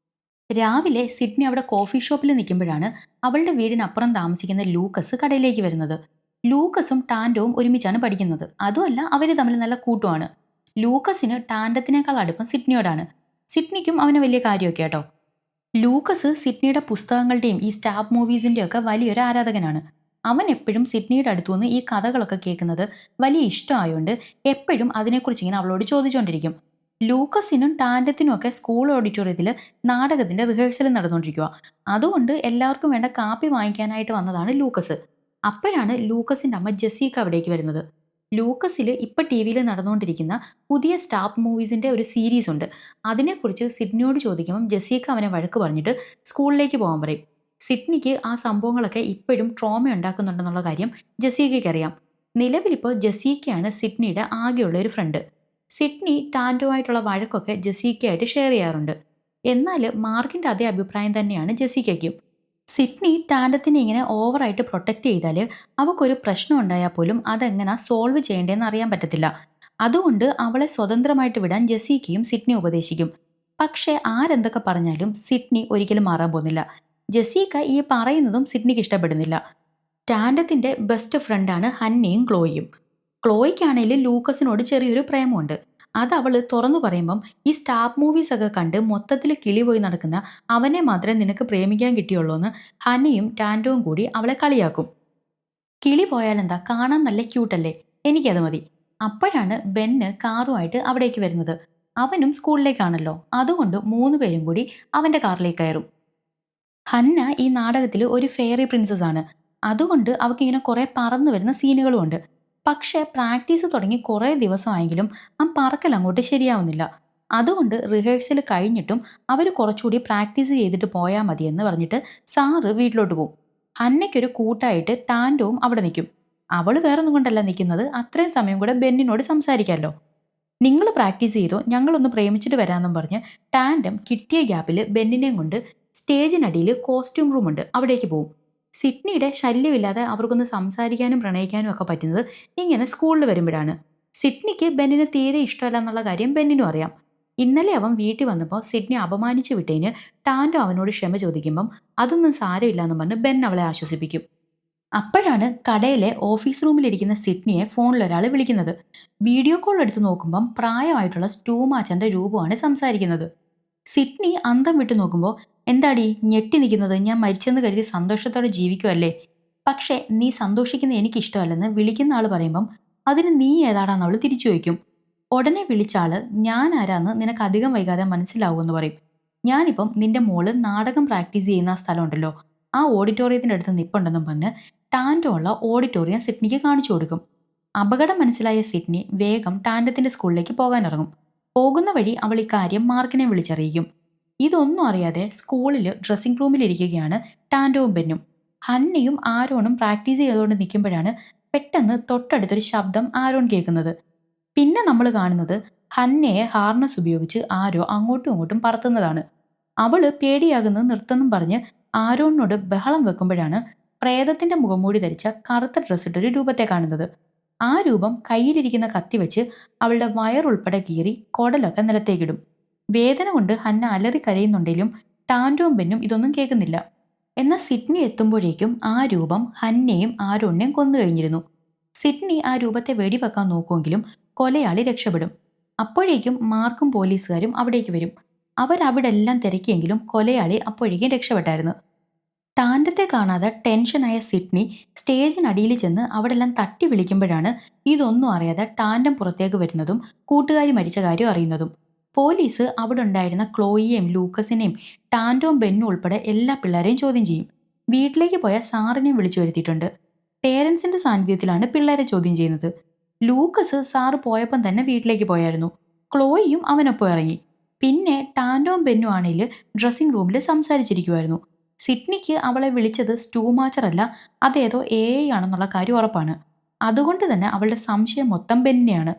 രാവിലെ സിഡ്നി അവിടെ കോഫി ഷോപ്പിൽ നിൽക്കുമ്പോഴാണ് അവളുടെ വീടിനപ്പുറം താമസിക്കുന്ന ലൂക്കസ് കടയിലേക്ക് വരുന്നത്. ലൂക്കസും ടാൻഡോവും ഒരുമിച്ചാണ് പഠിക്കുന്നത്. അതുമല്ല, അവർ തമ്മിൽ നല്ല കൂട്ടുമാണ്. ലൂക്കസിന് ടാൻഡത്തിനേക്കാൾ അടുപ്പം സിഡ്നിയോടാണ്. സിഡ്നിക്കും അവന് വലിയ കാര്യമൊക്കെ കേട്ടോ. ലൂക്കസ് സിഡ്നിയുടെ പുസ്തകങ്ങളുടെയും ഈ സ്റ്റാബ് മൂവീസിൻ്റെയും ഒക്കെ വലിയൊരു ആരാധകനാണ്. അവൻ എപ്പോഴും സിഡ്നിയുടെ അടുത്തുനിന്ന് ഈ കഥകളൊക്കെ കേൾക്കുന്നത് വലിയ ഇഷ്ടമായതുകൊണ്ട് എപ്പോഴും അതിനെക്കുറിച്ച് ഇങ്ങനെ അവളോട് ചോദിച്ചുകൊണ്ടിരിക്കും. ലൂക്കസിനും ടാൻഡത്തിനും ഒക്കെ സ്കൂൾ ഓഡിറ്റോറിയത്തിൽ നാടകത്തിന്റെ റിഹേഴ്സൽ നടന്നുകൊണ്ടിരിക്കുക. അതുകൊണ്ട് എല്ലാവർക്കും വേണ്ട കാപ്പി വാങ്ങിക്കാനായിട്ട് വന്നതാണ് ലൂക്കസ്. അപ്പോഴാണ് ലൂക്കസിന്റെ അമ്മ ജെസീക്ക അവിടേക്ക് വരുന്നത്. ലൂക്കസിൽ ഇപ്പം ടി വിയിൽ നടന്നുകൊണ്ടിരിക്കുന്ന പുതിയ സ്റ്റാബ് മൂവീസിന്റെ ഒരു സീരീസ് ഉണ്ട്. അതിനെക്കുറിച്ച് സിഡ്നിയോട് ചോദിക്കുമ്പം ജെസീക്ക അവനെ വഴക്ക് പറഞ്ഞിട്ട് സ്കൂളിലേക്ക് പോകാൻ പറയും. സിഡ്നിക്ക് ആ സംഭവങ്ങളൊക്കെ ഇപ്പോഴും ട്രോമ ഉണ്ടാക്കുന്നുണ്ടെന്നുള്ള കാര്യം ജെസീക്കയ്ക്ക് അറിയാം. നിലവിലിപ്പോൾ ജെസീക്കയാണ് സിഡ്നിയുടെ ആകെയുള്ള ഒരു ഫ്രണ്ട്. സിഡ്നി ടാൻഡുമായിട്ടുള്ള വഴക്കൊക്കെ ജെസീക്കയായിട്ട് ഷെയർ ചെയ്യാറുണ്ട്. എന്നാൽ മാർക്കിൻ്റെ അതേ അഭിപ്രായം തന്നെയാണ് ജെസീക്കയ്ക്കും. സിഡ്നി ടാൻഡത്തിനെ ഇങ്ങനെ ഓവറായിട്ട് പ്രൊട്ടക്റ്റ് ചെയ്താൽ അവൾക്കൊരു പ്രശ്നം ഉണ്ടായാൽ പോലും അതെങ്ങനെ സോൾവ് ചെയ്യേണ്ടതെന്ന് അറിയാൻ പറ്റത്തില്ല. അതുകൊണ്ട് അവളെ സ്വതന്ത്രമായിട്ട് വിടാൻ ജെസീക്കയും സിഡ്നി ഉപദേശിക്കും. പക്ഷേ ആരെന്തൊക്കെ പറഞ്ഞാലും സിഡ്നി ഒരിക്കലും മാറാൻ പോകുന്നില്ല. ജെസീക്ക ഈ പറയുന്നതും സിഡ്നിക്ക് ഇഷ്ടപ്പെടുന്നില്ല. ടാൻഡത്തിന്റെ ബെസ്റ്റ് ഫ്രണ്ടാണ് ഹന്നയും ക്ലോയും. ക്ലോയ്ക്കാണെങ്കിൽ ലൂക്കസിനോട് ചെറിയൊരു പ്രേമമുണ്ട്. അത് അവള് തുറന്നു പറയുമ്പം ഈ സ്റ്റാർ മൂവീസ് ഒക്കെ കണ്ട് മൊത്തത്തിൽ കിളി പോയി നടക്കുന്ന അവനെ മാത്രമേ നിനക്ക് പ്രേമിക്കാൻ കിട്ടിയുള്ളൂ എന്ന് ഹന്നയും ടാൻഡോവും കൂടി അവളെ കളിയാക്കും. കിളി പോയാലെന്താ, കാണാൻ നല്ല ക്യൂട്ടല്ലേ, എനിക്കത് മതി. അപ്പോഴാണ് ബെന്ന് കാറുമായിട്ട് അവിടേക്ക് വരുന്നത്. അവനും സ്കൂളിലേക്കാണല്ലോ, അതുകൊണ്ട് 3 പേരും കൂടി അവന്റെ കാറിലേക്ക് കയറും. ഹന്ന ഈ നാടകത്തിൽ ഒരു ഫെയറി പ്രിൻസസ് ആണ്. അതുകൊണ്ട് അവൾക്ക് ഇങ്ങനെ കുറെ പറന്നു വരുന്ന സീനുകളും ഉണ്ട്. പക്ഷേ പ്രാക്ടീസ് തുടങ്ങി കുറേ ദിവസമായെങ്കിലും ആ പറക്കൽ അങ്ങോട്ട് ശരിയാവുന്നില്ല. അതുകൊണ്ട് റിഹേഴ്സൽ കഴിഞ്ഞിട്ടും അവർ കുറച്ചുകൂടി പ്രാക്ടീസ് ചെയ്തിട്ട് പോയാൽ മതിയെന്ന് പറഞ്ഞിട്ട് സാറ് വീട്ടിലോട്ട് പോകും. ഹന്നയ്ക്കൊരു കൂട്ടായിട്ട് ടാൻഡോവും അവിടെ നിൽക്കും. അവൾ വേറൊന്നും കൊണ്ടല്ല നിൽക്കുന്നത്, അത്രയും സമയം കൂടെ ബെന്നിനോട് സംസാരിക്കാമല്ലോ. നിങ്ങൾ പ്രാക്ടീസ് ചെയ്തോ, ഞങ്ങളൊന്ന് പ്രേമിച്ചിട്ട് വരാമെന്നും പറഞ്ഞ് ടാൻഡം കിട്ടിയ ഗ്യാപ്പിൽ ബെന്നിനെയും കൊണ്ട് സ്റ്റേജിനടിയിൽ കോസ്റ്റ്യൂം റൂമുണ്ട്, അവിടേക്ക് പോകും. സിഡ്നിയുടെ ശല്യമില്ലാതെ അവർക്കൊന്ന് സംസാരിക്കാനും പ്രണയിക്കാനും ഒക്കെ പറ്റുന്നത് ഇങ്ങനെ സ്കൂളിൽ വരുമ്പോഴാണ്. സിഡ്നിക്ക് ബെന്നിന് തീരെ ഇഷ്ടമല്ല എന്നുള്ള കാര്യം ബെന്നിനും അറിയാം. ഇന്നലെ അവൻ വീട്ടിൽ വന്നപ്പോൾ സിഡ്നി അപമാനിച്ചു വിട്ടതിന് ടാൻഡോ അവനോട് ക്ഷമ ചോദിക്കുമ്പം അതൊന്നും സാരമില്ല എന്ന് പറഞ്ഞ് ബെൻ അവളെ ആശ്വസിപ്പിക്കും. അപ്പോഴാണ് കടയിലെ ഓഫീസ് റൂമിലിരിക്കുന്ന സിഡ്നിയെ ഫോണിൽ ഒരാൾ വിളിക്കുന്നത്. വീഡിയോ കോൾ എടുത്ത് നോക്കുമ്പം പ്രായമായിട്ടുള്ള സ്റ്റൂ മാച്ചന്റെ രൂപമാണ് സംസാരിക്കുന്നത്. സിഡ്നി അന്തം വിട്ടു നോക്കുമ്പോൾ, എന്താടി ഞെട്ടി നിൽക്കുന്നത്, ഞാൻ മരിച്ചെന്ന് കരുതി സന്തോഷത്തോടെ ജീവിക്കുമല്ലേ, പക്ഷേ നീ സന്തോഷിക്കുന്ന എനിക്കിഷ്ടമല്ലെന്ന് വിളിക്കുന്ന ആൾ പറയുമ്പം അതിന് നീ ഏതാടാന്ന് അവൾ തിരിച്ചു ചോദിക്കും. ഉടനെ വിളിച്ച ആള് ഞാൻ ആരാന്ന് നിനക്ക് അധികം വൈകാതെ മനസ്സിലാവുമെന്ന് പറയും. ഞാനിപ്പം നിന്റെ മോള് നാടകം പ്രാക്ടീസ് ചെയ്യുന്ന ആ സ്ഥലമുണ്ടല്ലോ, ആ ഓഡിറ്റോറിയത്തിൻ്റെ അടുത്ത് നിപ്പുണ്ടെന്നും പറഞ്ഞ് ടാൻഡോ ഉള്ള ഓഡിറ്റോറിയം സിഡ്നിക്ക് കാണിച്ചു കൊടുക്കും. അപകടം മനസ്സിലായ സിഡ്നി വേഗം ടാൻഡത്തിന്റെ സ്കൂളിലേക്ക് പോകാൻ ഇറങ്ങും. പോകുന്ന വഴി അവൾ ഇക്കാര്യം മാർക്കിനെ വിളിച്ചറിയിക്കും. ഇതൊന്നും അറിയാതെ സ്കൂളിൽ ഡ്രസ്സിംഗ് റൂമിലിരിക്കുകയാണ് ടാൻഡോവും ബെന്നും. ഹന്നയും ആരോണും പ്രാക്ടീസ് ചെയ്തുകൊണ്ട് നിൽക്കുമ്പോഴാണ് പെട്ടെന്ന് തൊട്ടടുത്തൊരു ശബ്ദം ആരോൺ കേൾക്കുന്നത്. പിന്നെ നമ്മൾ കാണുന്നത് ഹന്നയെ ഹാർനസ് ഉപയോഗിച്ച് ആരോ അങ്ങോട്ടും ഇങ്ങോട്ടും പറത്തുന്നതാണ്. അവള് പേടിയാകുന്നത് നിർത്തുന്നും പറഞ്ഞ് ആരോണിനോട് ബഹളം വെക്കുമ്പോഴാണ് പ്രേതത്തിന്റെ മുഖംമൂടി ധരിച്ച കറുത്ത ഡ്രസ്സിട്ടൊരു രൂപത്തെ കാണുന്നത്. ആ രൂപം കയ്യിലിരിക്കുന്ന കത്തി വെച്ച് അവളുടെ വയറുൾപ്പെടെ കീറി കുടലൊക്കെ നിലത്തേക്കിടും. വേദന കൊണ്ട് ഹന്ന അലറി കരയുന്നുണ്ടെങ്കിലും ടാൻഡോവും ബെന്നും ഇതൊന്നും കേൾക്കുന്നില്ല. എന്നാൽ സിഡ്നി എത്തുമ്പോഴേക്കും ആ രൂപം ഹന്നയും ആരോണിനെയും കൊന്നു കഴിഞ്ഞിരുന്നു. സിഡ്നി ആ രൂപത്തെ വെടിവെക്കാൻ നോക്കുമെങ്കിലും കൊലയാളി രക്ഷപ്പെടും. അപ്പോഴേക്കും മാർക്കും പോലീസുകാരും അവിടേക്ക് വരും. അവരവിടെ എല്ലാം തിരക്കിയെങ്കിലും കൊലയാളി അപ്പോഴേക്കും രക്ഷപ്പെട്ടായിരുന്നു. ടാൻഡത്തെ കാണാതെ ടെൻഷനായ സിഡ്നി സ്റ്റേജിനടിയിൽ ചെന്ന് അവിടെല്ലാം തട്ടി വിളിക്കുമ്പോഴാണ് ഇതൊന്നും അറിയാതെ ടാൻഡം പുറത്തേക്ക് വരുന്നതും കൂട്ടുകാരി മരിച്ച കാര്യം അറിയുന്നതും. പോലീസ് അവിടെ ഉണ്ടായിരുന്ന ക്ലോയിയെയും ലൂക്കസിനെയും ടാൻഡോം ബെന്നും ഉൾപ്പെടെ എല്ലാ പിള്ളേരെയും ചോദ്യം ചെയ്യും. വീട്ടിലേക്ക് പോയ സാറിനെയും വിളിച്ചു വരുത്തിയിട്ടുണ്ട്. പേരൻസിന്റെ സാന്നിധ്യത്തിലാണ് പിള്ളേരെ ചോദ്യം ചെയ്യുന്നത്. ലൂക്കസ് സാറ് പോയപ്പം തന്നെ വീട്ടിലേക്ക് പോയായിരുന്നു. ക്ലോയിയും അവനൊപ്പം ഇറങ്ങി. പിന്നെ ടാൻഡോം ബെന്നും ആണെങ്കിൽ ഡ്രസ്സിംഗ് റൂമിൽ സംസാരിച്ചിരിക്കുമായിരുന്നു. സിഡ്നിക്ക് അവളെ വിളിച്ചത് സ്റ്റൂ മാച്ചർ അല്ല, അതേതോ AI ആണെന്നുള്ള കാര്യം ഉറപ്പാണ്. അതുകൊണ്ട് തന്നെ അവളുടെ സംശയം മൊത്തം ബെന്നിനെയാണ്.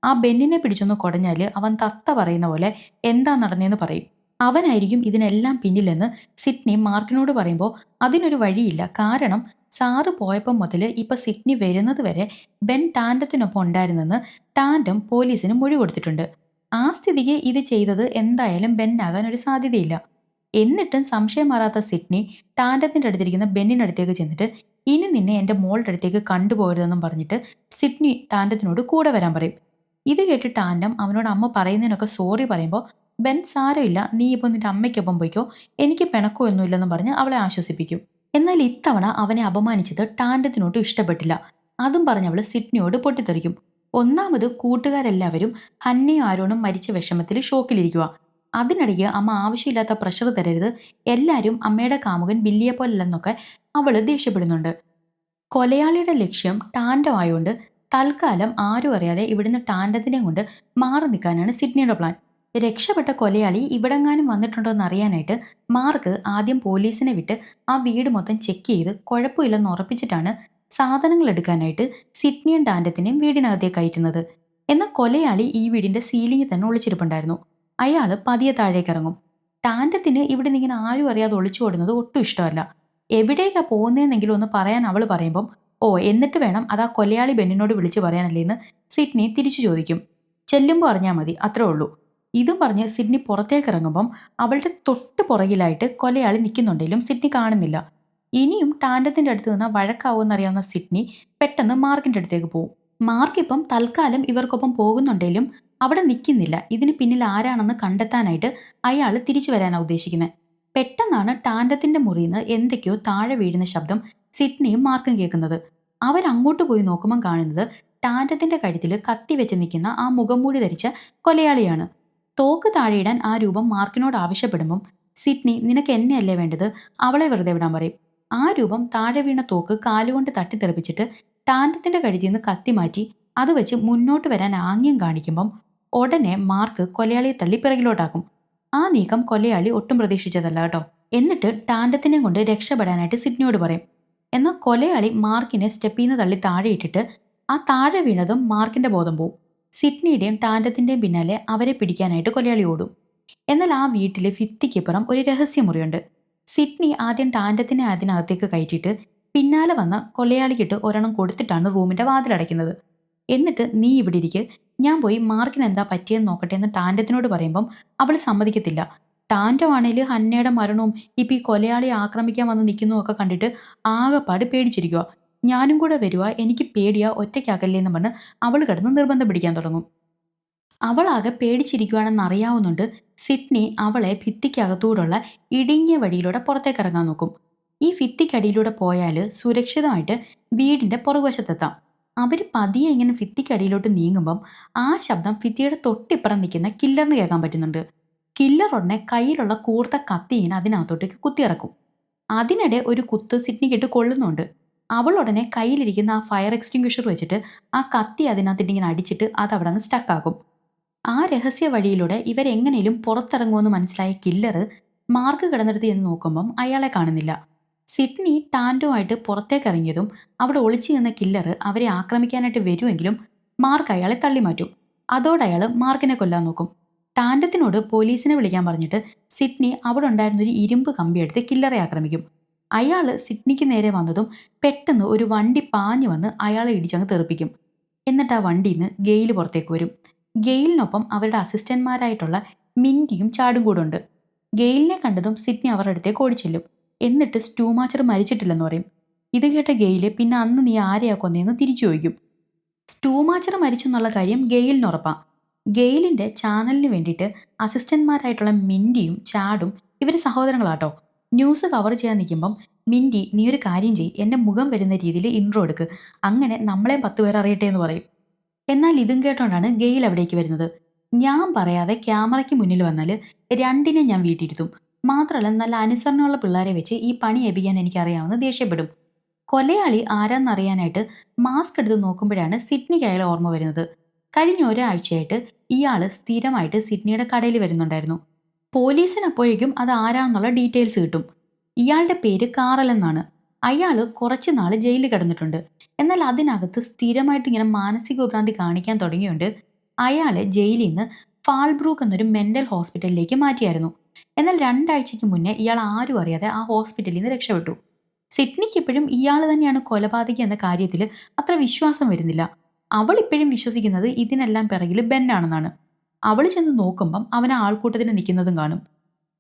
ആ ബെന്നിനെ പിടിച്ചൊന്ന് കുടഞ്ഞാൽ അവൻ തത്ത പറയുന്ന പോലെ എന്താ നടന്നതെന്ന് പറയും. അവനായിരിക്കും ഇതിനെല്ലാം പിന്നിലെന്ന് സിഡ്നി മാർക്കിനോട് പറയുമ്പോൾ അതിനൊരു വഴിയില്ല. കാരണം സാറ് പോയപ്പം മുതൽ ഇപ്പം സിഡ്നി വരുന്നത് വരെ ബെൻ ടാൻഡത്തിനൊപ്പം ഉണ്ടായിരുന്നെന്ന് ടാൻഡം പോലീസിന് മൊഴി കൊടുത്തിട്ടുണ്ട്. ആ സ്ഥിതിക്ക് ഇത് ചെയ്തത് എന്തായാലും ബെന്നാകാൻ ഒരു സാധ്യതയില്ല. എന്നിട്ടും സംശയം മാറാത്ത സിഡ്നി ടാൻഡത്തിന്റെ അടുത്തിരിക്കുന്ന ബെന്നിനടുത്തേക്ക് ചെന്നിട്ട് ഇനി നിന്നെ എൻ്റെ മോളുടെ അടുത്തേക്ക് കണ്ടുപോകരുതെന്നും പറഞ്ഞിട്ട് സിഡ്നി ടാൻഡത്തിനോട് കൂടെ വരാൻ പറയും. ഇത് കേട്ട് ടാൻഡം അവനോട് അമ്മ പറയുന്നതിനൊക്കെ സോറി പറയുമ്പോൾ ബെൻ സാരമില്ല, നീ ഇപ്പോൾ നിന്റെ അമ്മയ്ക്കൊപ്പം പോയിക്കോ, എനിക്ക് പിണക്കമൊന്നുമില്ലെന്ന് പറഞ്ഞ് അവളെ ആശ്വസിപ്പിക്കും. എന്നാൽ ഇത്തവണ അവനെ അപമാനിച്ചത് ടാൻഡത്തിനോട്ടും ഇഷ്ടപ്പെട്ടില്ല. അതും പറഞ്ഞ് അവൾ സിഡ്നിയോട് പൊട്ടിത്തെറിക്കും. ഒന്നാമത് കൂട്ടുകാരെല്ലാവരും ഹന്നയും ആരോണും മരിച്ച വിഷമത്തിൽ ഷോക്കിലിരിക്കുക. അതിനിടയ്ക്ക് അമ്മ ആവശ്യമില്ലാത്ത പ്രഷർ തരരുത്, എല്ലാവരും അമ്മയുടെ കാമുകൻ ബില്ലിയെ പോലല്ലെന്നൊക്കെ അവള് ദേഷ്യപ്പെടുന്നുണ്ട്. കൊലയാളിയുടെ ലക്ഷ്യം ടാൻഡം ആയതുകൊണ്ട് തൽക്കാലം ആരും അറിയാതെ ഇവിടുന്ന് ടാൻഡത്തിനെ കൊണ്ട് മാറി നിൽക്കാനാണ് സിഡ്നിയുടെ പ്ലാൻ. രക്ഷപ്പെട്ട കൊലയാളി ഇവിടെങ്ങാനും വന്നിട്ടുണ്ടോ എന്ന് അറിയാനായിട്ട് മാർക്ക് ആദ്യം പോലീസിനെ വിട്ട് ആ വീട് മൊത്തം ചെക്ക് ചെയ്ത് കുഴപ്പമില്ലെന്ന് ഉറപ്പിച്ചിട്ടാണ് സാധനങ്ങൾ എടുക്കാനായിട്ട് സിഡ്നിയും ടാൻഡത്തിനെയും വീടിനകത്തേക്ക് കയറ്റുന്നത്. എന്നാൽ കൊലയാളി ഈ വീടിന്റെ സീലിംഗിൽ തന്നെ ഒളിച്ചിരിപ്പുണ്ടായിരുന്നു. അയാൾ പതിയെ താഴേക്ക് ഇറങ്ങും. ടാൻഡത്തിന് ഇവിടെ നിന്ന് ഇങ്ങനെ ആരും അറിയാതെ ഒളിച്ചോടുന്നത് ഒട്ടും ഇഷ്ടമല്ല. എവിടേക്കാ പോകുന്നതെന്നെങ്കിലും ഒന്ന് പറയാൻ അവൾ പറയുമ്പം, ഓ എന്നിട്ട് വേണം അതാ കൊലയാളി ബെന്നിനോട് വിളിച്ചു പറയാനല്ലേ എന്ന് സിഡ്നി തിരിച്ചു ചോദിക്കും. ചെല്ലുമ്പോൾ അറിഞ്ഞാൽ മതി, അത്രേ ഉള്ളൂ. ഇതും പറഞ്ഞ് സിഡ്നി പുറത്തേക്ക് ഇറങ്ങുമ്പം അവളുടെ തൊട്ട് പുറകിലായിട്ട് കൊലയാളി നിൽക്കുന്നുണ്ടെങ്കിലും സിഡ്നി കാണുന്നില്ല. ഇനിയും ടാൻഡത്തിന്റെ അടുത്ത് നിന്ന് വഴക്കാവുമെന്നറിയാവുന്ന സിഡ്നി പെട്ടെന്ന് മാർക്കിന്റെ അടുത്തേക്ക് പോകും. മാർക്ക് ഇപ്പം തൽക്കാലം ഇവർക്കൊപ്പം പോകുന്നുണ്ടെങ്കിലും അവിടെ നിൽക്കുന്നില്ല. ഇതിന് പിന്നിൽ ആരാണെന്ന് കണ്ടെത്താനായിട്ട് അയാൾ തിരിച്ചു വരാനാണ് ഉദ്ദേശിക്കുന്നത്. പെട്ടെന്നാണ് ടാൻഡത്തിന്റെ മുറിയിൽ നിന്ന് എന്തൊക്കെയോ താഴെ വീഴുന്ന ശബ്ദം സിഡ്നിയും മാർക്കും കേൾക്കുന്നത്. അവരങ്ങോട്ട് പോയി നോക്കുമ്പം കാണുന്നത് ടാൻഡത്തിന്റെ കഴുത്തിൽ കത്തി വെച്ച് നിൽക്കുന്ന ആ മുഖംമൂടി ധരിച്ച കൊലയാളിയാണ്. തോക്ക് താഴെയിടാൻ ആ രൂപം മാർക്കിനോട് ആവശ്യപ്പെടുമ്പം സിഡ്നി നിനക്ക് എന്നെയല്ലേ വേണ്ടത്, അവളെ വെറുതെ വിടാൻ പറയും. ആ രൂപം താഴെ വീണ തോക്ക് കാലുകൊണ്ട് തട്ടിത്തെറിപ്പിച്ചിട്ട് ടാൻഡത്തിന്റെ കഴുത്തിൽ നിന്ന് കത്തി മാറ്റി അത് വെച്ച് മുന്നോട്ട് വരാൻ ആംഗ്യം കാണിക്കുമ്പം ഉടനെ മാർക്ക് കൊലയാളിയെ തള്ളി പിറകിലോട്ടാക്കും. ആ നീക്കം കൊലയാളി ഒട്ടും പ്രതീക്ഷിച്ചതല്ല കേട്ടോ. എന്നിട്ട് ടാൻഡത്തിനെ കൊണ്ട് രക്ഷപ്പെടാനായിട്ട് സിഡ്നിയോട് പറയും. എന്നാൽ കൊലയാളി മാർക്കിനെ സ്റ്റെപ്പിൽ നിന്ന് തള്ളി താഴെ ഇട്ടിട്ട് ആ താഴെ വീണതും മാർക്കിന്റെ ബോധം പോവും. സിഡ്നിയുടെയും ടാൻഡത്തിന്റെയും പിന്നാലെ അവരെ പിടിക്കാനായിട്ട് കൊലയാളി ഓടും. എന്നാൽ ആ വീട്ടിലെ ഭിത്തിക്കിപ്പുറം ഒരു രഹസ്യമുറിയുണ്ട്. സിഡ്നി ആദ്യം ടാൻഡത്തിനെ അതിനകത്തേക്ക് കയറ്റിയിട്ട് പിന്നാലെ വന്ന കൊലയാളിക്കിട്ട് ഒരെണ്ണം കൊടുത്തിട്ടാണ് റൂമിന്റെ വാതിലടയ്ക്കുന്നത്. എന്നിട്ട് നീ ഇവിടെ ഇരിക്ക്, ഞാൻ പോയി മാർക്കിന് എന്താ പറ്റിയെന്ന് നോക്കട്ടെ എന്ന് ടാൻഡത്തിനോട് പറയുമ്പം അവൾ സമ്മതിക്കത്തില്ല. ടാൻഡം ആണെങ്കിൽ ഹന്നയുടെ മരണവും ഇപ്പം ഈ കൊലയാളിയെ ആക്രമിക്കാൻ വന്ന് നിൽക്കുന്നതും കണ്ടിട്ട് ആകെപ്പാട് പേടിച്ചിരിക്കുക. ഞാനും കൂടെ വരുക, എനിക്ക് പേടിയാ, ഒറ്റയ്ക്കാക്കല്ലേ എന്ന് പറഞ്ഞ് അവൾ കിടന്ന് നിർബന്ധം പിടിക്കാൻ തുടങ്ങും. അവളാകെ പേടിച്ചിരിക്കുകയാണെന്ന് അറിയാവുന്നുണ്ട് സിഡ്നി അവളെ ഭിത്തിക്കകത്തൂടുള്ള ഇടുങ്ങിയ വഴിയിലൂടെ പുറത്തേക്ക് ഇറങ്ങാൻ നോക്കും. ഈ ഭിത്തിക്കടിയിലൂടെ പോയാൽ സുരക്ഷിതമായിട്ട് വീടിന്റെ പുറകുവശത്തെത്താം. അവർ പതിയെ ഇങ്ങനെ ഭിത്തിക്കടിയിലോട്ട് നീങ്ങുമ്പം ആ ശബ്ദം ഭിത്തിയുടെ തൊട്ടിപ്പുറം നിൽക്കുന്ന കില്ലറിന് കേൾക്കാൻ പറ്റുന്നുണ്ട്. കില്ലർ ഉടനെ കയ്യിലുള്ള കൂർത്ത കത്തി ഇങ്ങനെ അതിനകത്തോട്ടേക്ക് കുത്തിയിറക്കും. അതിനിടെ ഒരു കുത്ത് സിഡ്നിക്കിട്ട് കൊള്ളുന്നുണ്ട്. അവൾ ഉടനെ കയ്യിലിരിക്കുന്ന ആ ഫയർ എക്സ്റ്റിങ്ക്വിഷർ വെച്ചിട്ട് ആ കത്തി അതിനകത്തിട്ട് ഇങ്ങനെ അടിച്ചിട്ട് അത് അവിടെ അങ്ങ് സ്റ്റക്കാക്കും. ആ രഹസ്യ വഴിയിലൂടെ ഇവരെങ്ങനെയും പുറത്തിറങ്ങുമെന്ന് മനസ്സിലായ കില്ലർ മാർക്ക് കിടന്നെടുത്ത് എന്ന് നോക്കുമ്പം അയാളെ കാണുന്നില്ല. സിഡ്നി ടാൻഡുമായിട്ട് പുറത്തേക്ക് ഇറങ്ങിയതും അവിടെ ഒളിച്ചു നിന്ന കില്ലർ അവരെ ആക്രമിക്കാനായിട്ട് വരുമെങ്കിലും മാർക്ക് അയാളെ തള്ളിമാറ്റും. അതോടെ അയാൾ മാർക്കിനെ കൊല്ലാൻ നോക്കും. ടാൻഡത്തിനോട് പോലീസിനെ വിളിക്കാൻ പറഞ്ഞിട്ട് സിഡ്നി അവിടെ ഉണ്ടായിരുന്നൊരു ഇരുമ്പ് കമ്പിയെടുത്ത് കില്ലറെ ആക്രമിക്കും. അയാൾ സിഡ്നിക്ക് നേരെ വന്നതും പെട്ടെന്ന് ഒരു വണ്ടി പാഞ്ഞു വന്ന് അയാളെ ഇടിച്ചങ്ങ് തെറിപ്പിക്കും. എന്നിട്ട് ആ വണ്ടിയിൽ നിന്ന് ഗെയിൽ പുറത്തേക്ക് വരും. ഗെയിലിനൊപ്പം അവരുടെ അസിസ്റ്റന്റ്മാരായിട്ടുള്ള മിൻറ്റിയും ചാടും കൂടെ ഉണ്ട്. ഗെയിലിനെ കണ്ടതും സിഡ്നി അവരുടെ അടുത്തേക്ക് ഓടിച്ചെല്ലും. എന്നിട്ട് സ്റ്റൂമാച്ചർ മരിച്ചിട്ടില്ലെന്ന് പറയും. ഇത് കേട്ട ഗെയില് പിന്നെ അന്ന് നീ ആരെയാ കൊന്നേന്ന് തിരിച്ചു ചോദിക്കും. സ്റ്റൂമാച്ചർ മരിച്ചെന്നുള്ള കാര്യം ഗെയിലിന് ഉറപ്പാണ്. ഗെയിലിന്റെ ചാനലിന് വേണ്ടിയിട്ട് അസിസ്റ്റന്റ്മാരായിട്ടുള്ള മിൻറ്റിയും ചാടും ഇവർ സഹോദരങ്ങളാട്ടോ. ന്യൂസ് കവർ ചെയ്യാൻ നിൽക്കുമ്പം മിൻറ്റി നീ ഒരു കാര്യം ചെയ്യ്, എൻ്റെ മുഖം വരുന്ന രീതിയിൽ ഇൻട്രോ എടുക്ക്, അങ്ങനെ നമ്മളെ 10 പേർ അറിയട്ടെ എന്ന് പറയും. എന്നാൽ ഇതും കേട്ടോണ്ടാണ് ഗെയിൽ അവിടേക്ക് വരുന്നത്. ഞാൻ പറയാതെ ക്യാമറയ്ക്ക് മുന്നിൽ വന്നാൽ രണ്ടിനെ ഞാൻ വീട്ടിയിരുത്തും, മാത്രമല്ല നല്ല അനുസരണമുള്ള പിള്ളേരെ വെച്ച് ഈ പണി ഏൽപ്പിക്കാൻ എനിക്കറിയാമെന്ന് ദേഷ്യപ്പെടും. കൊലയാളി ആരാന്നറിയാനായിട്ട് മാസ്ക് എടുത്ത് നോക്കുമ്പോഴാണ് സിഡ്നിക്ക് അയാളെ ഓർമ്മ വരുന്നത്. കഴിഞ്ഞ ഒരാഴ്ചയായിട്ട് ഇയാൾ സ്ഥിരമായിട്ട് സിഡ്നിയുടെ കടയിൽ വരുന്നുണ്ടായിരുന്നു. പോലീസിന് അപ്പോഴേക്കും അത് ആരാണെന്നുള്ള ഡീറ്റെയിൽസ് കിട്ടും. ഇയാളുടെ പേര് കാറൽ എന്നാണ്. അയാൾ കുറച്ച് നാൾ ജയിലിൽ കിടന്നിട്ടുണ്ട്. എന്നാൽ അതിനകത്ത് സ്ഥിരമായിട്ട് ഇങ്ങനെ മാനസിക വിഭ്രാന്തി കാണിക്കാൻ തുടങ്ങിയുണ്ട് അയാളെ ജയിലിൽ നിന്ന് ഫാൾബ്രൂക്ക് എന്നൊരു മെന്റൽ ഹോസ്പിറ്റലിലേക്ക് മാറ്റിയായിരുന്നു. എന്നാൽ 2 ആഴ്ചയ്ക്ക് മുന്നേ ഇയാൾ ആരും അറിയാതെ ആ ഹോസ്പിറ്റലിൽ നിന്ന് രക്ഷപ്പെട്ടു. സിഡ്നിക്ക് ഇപ്പോഴും ഇയാൾ തന്നെയാണ് കൊലപാതകി എന്ന കാര്യത്തിൽ അത്ര വിശ്വാസം വരുന്നില്ല. അവൾ ഇപ്പോഴും വിശ്വസിക്കുന്നത് ഇതിനെല്ലാം പിറകിൽ ബെന്നാണെന്നാണ്. അവൾ ചെന്ന് നോക്കുമ്പം അവൻ ആ ആൾക്കൂട്ടത്തിന് നിൽക്കുന്നതും കാണും.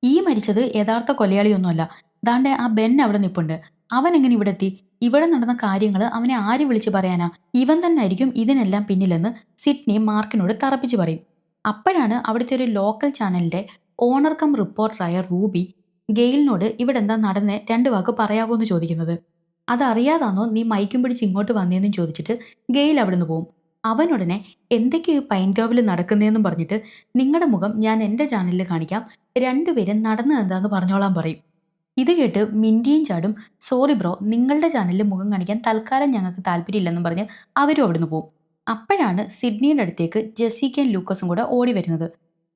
ഈ മരിച്ചത് യഥാർത്ഥ കൊലയാളിയൊന്നുമല്ല, ദാണ്ടെ ആ ബെൻ അവിടെ നിൽപ്പുണ്ട്, അവൻ എങ്ങനെ ഇവിടെ എത്തി, ഇവിടെ നടന്ന കാര്യങ്ങൾ അവനെ ആര് വിളിച്ചു പറയാനാ? ഇവൻ തന്നെ ആയിരിക്കും ഇതിനെല്ലാം പിന്നിലെന്ന് സിഡ്നി മാർക്കിനോട് തറപ്പിച്ചു പറയും. അപ്പോഴാണ് അവിടുത്തെ ഒരു ലോക്കൽ ചാനലിന്റെ ഓണർ കം റിപ്പോർട്ടറായ റൂബി ഗെയിലിനോട് ഇവിടെ എന്താ നടന്നേ 2 വാക്ക് പറയാവോ എന്ന് ചോദിക്കുന്നത്. അതറിയാതാണോ നീ മൈക്കും പിടിച്ച് ഇങ്ങോട്ട് വന്നേന്നും ചോദിച്ചിട്ട് ഗെയിൽ അവിടുന്ന് പോവും. അവനുടനെ എന്തൊക്കെയോ പൈൻ ഗ്രോവിൽ നടക്കുന്നതെന്നും പറഞ്ഞിട്ട് നിങ്ങളുടെ മുഖം ഞാൻ എൻ്റെ ചാനലിൽ കാണിക്കാം, രണ്ടുപേരും നടന്നത് എന്താന്ന് പറഞ്ഞോളാൻ പറയും. ഇത് കേട്ട് മിൻറ്റിയും ചാടും സോറി ബ്രോ, നിങ്ങളുടെ ചാനലിൽ മുഖം കാണിക്കാൻ തൽക്കാലം ഞങ്ങൾക്ക് താല്പര്യമില്ലെന്നും പറഞ്ഞ് അവരും അവിടുന്ന് പോകും. അപ്പോഴാണ് സിഡ്നിയുടെ അടുത്തേക്ക് ജെസിക്കയും ലൂക്കസും കൂടെ ഓടി വരുന്നത്.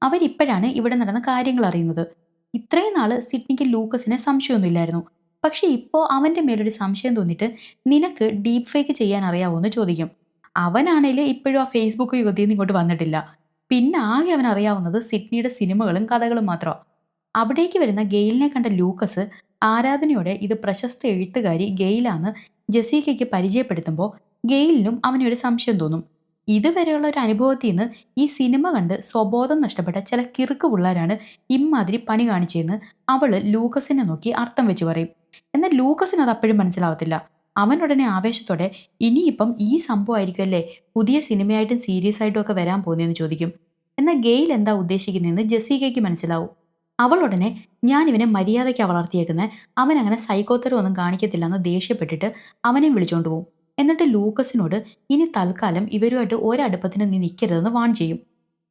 അവരിപ്പോഴാണ് ഇവിടെ നടന്ന കാര്യങ്ങൾ അറിയുന്നത്. ഇത്രയും നാള് സിഡ്നിക്ക് ലൂക്കസിനെ സംശയമൊന്നുമില്ലായിരുന്നു. പക്ഷെ ഇപ്പോൾ അവൻ്റെ മേലൊരു സംശയം തോന്നിയിട്ട് നിനക്ക് ഡീപ് ഫേക്ക് ചെയ്യാൻ അറിയാവോ എന്ന് ചോദിക്കും. അവനാണേൽ ഇപ്പോഴും ആ ഫേസ്ബുക്ക് യുഗത്തിൽ നിന്ന് ഇങ്ങോട്ട് വന്നിട്ടില്ല. പിന്നെ ആകെ അവൻ അറിയാവുന്നത് സിഡ്നിയുടെ സിനിമകളും കഥകളും മാത്രമാണ്. അവിടേക്ക് വരുന്ന ഗെയിലിനെ കണ്ട ലൂക്കസ് ആരാധനയോടെ ഇത് പ്രശസ്ത എഴുത്തുകാരി ഗെയിലാന്ന് ജെസീക്കയ്ക്ക് പരിചയപ്പെടുത്തുമ്പോൾ ഗെയിലിനും അവനൊരു സംശയം തോന്നും. ഇതുവരെയുള്ള ഒരു അനുഭവത്തിൽ നിന്ന് ഈ സിനിമ കണ്ട് സ്വബോധം നഷ്ടപ്പെട്ട ചില കിറുക്ക് പിള്ളേരാണ് ഇമ്മാതിരി പണി കാണിച്ചതെന്ന് അവള് ലൂക്കസിനെ നോക്കി അർത്ഥം വെച്ച് പറയും. എന്നാൽ ലൂക്കസിന് അത് അപ്പോഴും മനസ്സിലാവത്തില്ല. അവനുടനെ ആവേശത്തോടെ ഇനിയിപ്പം ഈ സംഭവമായിരിക്കും അല്ലേ പുതിയ സിനിമയായിട്ടും സീരീസ് ആയിട്ടും ഒക്കെ വരാൻ പോകുന്നതെന്ന് ചോദിക്കും. എന്നാൽ ഗെയിൽ എന്താ ഉദ്ദേശിക്കുന്നതെന്ന് ജെസീക്കയ്ക്ക് മനസ്സിലാവും. അവളുടനെ ഞാൻ ഇവനെ മര്യാദയ്ക്ക് വളർത്തിയേക്കുന്നത്, അവൻ അങ്ങനെ സൈക്കോത്തരം ഒന്നും കാണിക്കത്തില്ലെന്ന് ദേഷ്യപ്പെട്ടിട്ട് അവനെ വിളിച്ചോണ്ട് പോകും. എന്നിട്ട് ലൂക്കസിനോട് ഇനി തൽക്കാലം ഇവരുമായിട്ട് ഒരടുപ്പത്തിന് നീ നിൽക്കരുതെന്ന് വാൺ ചെയ്യും.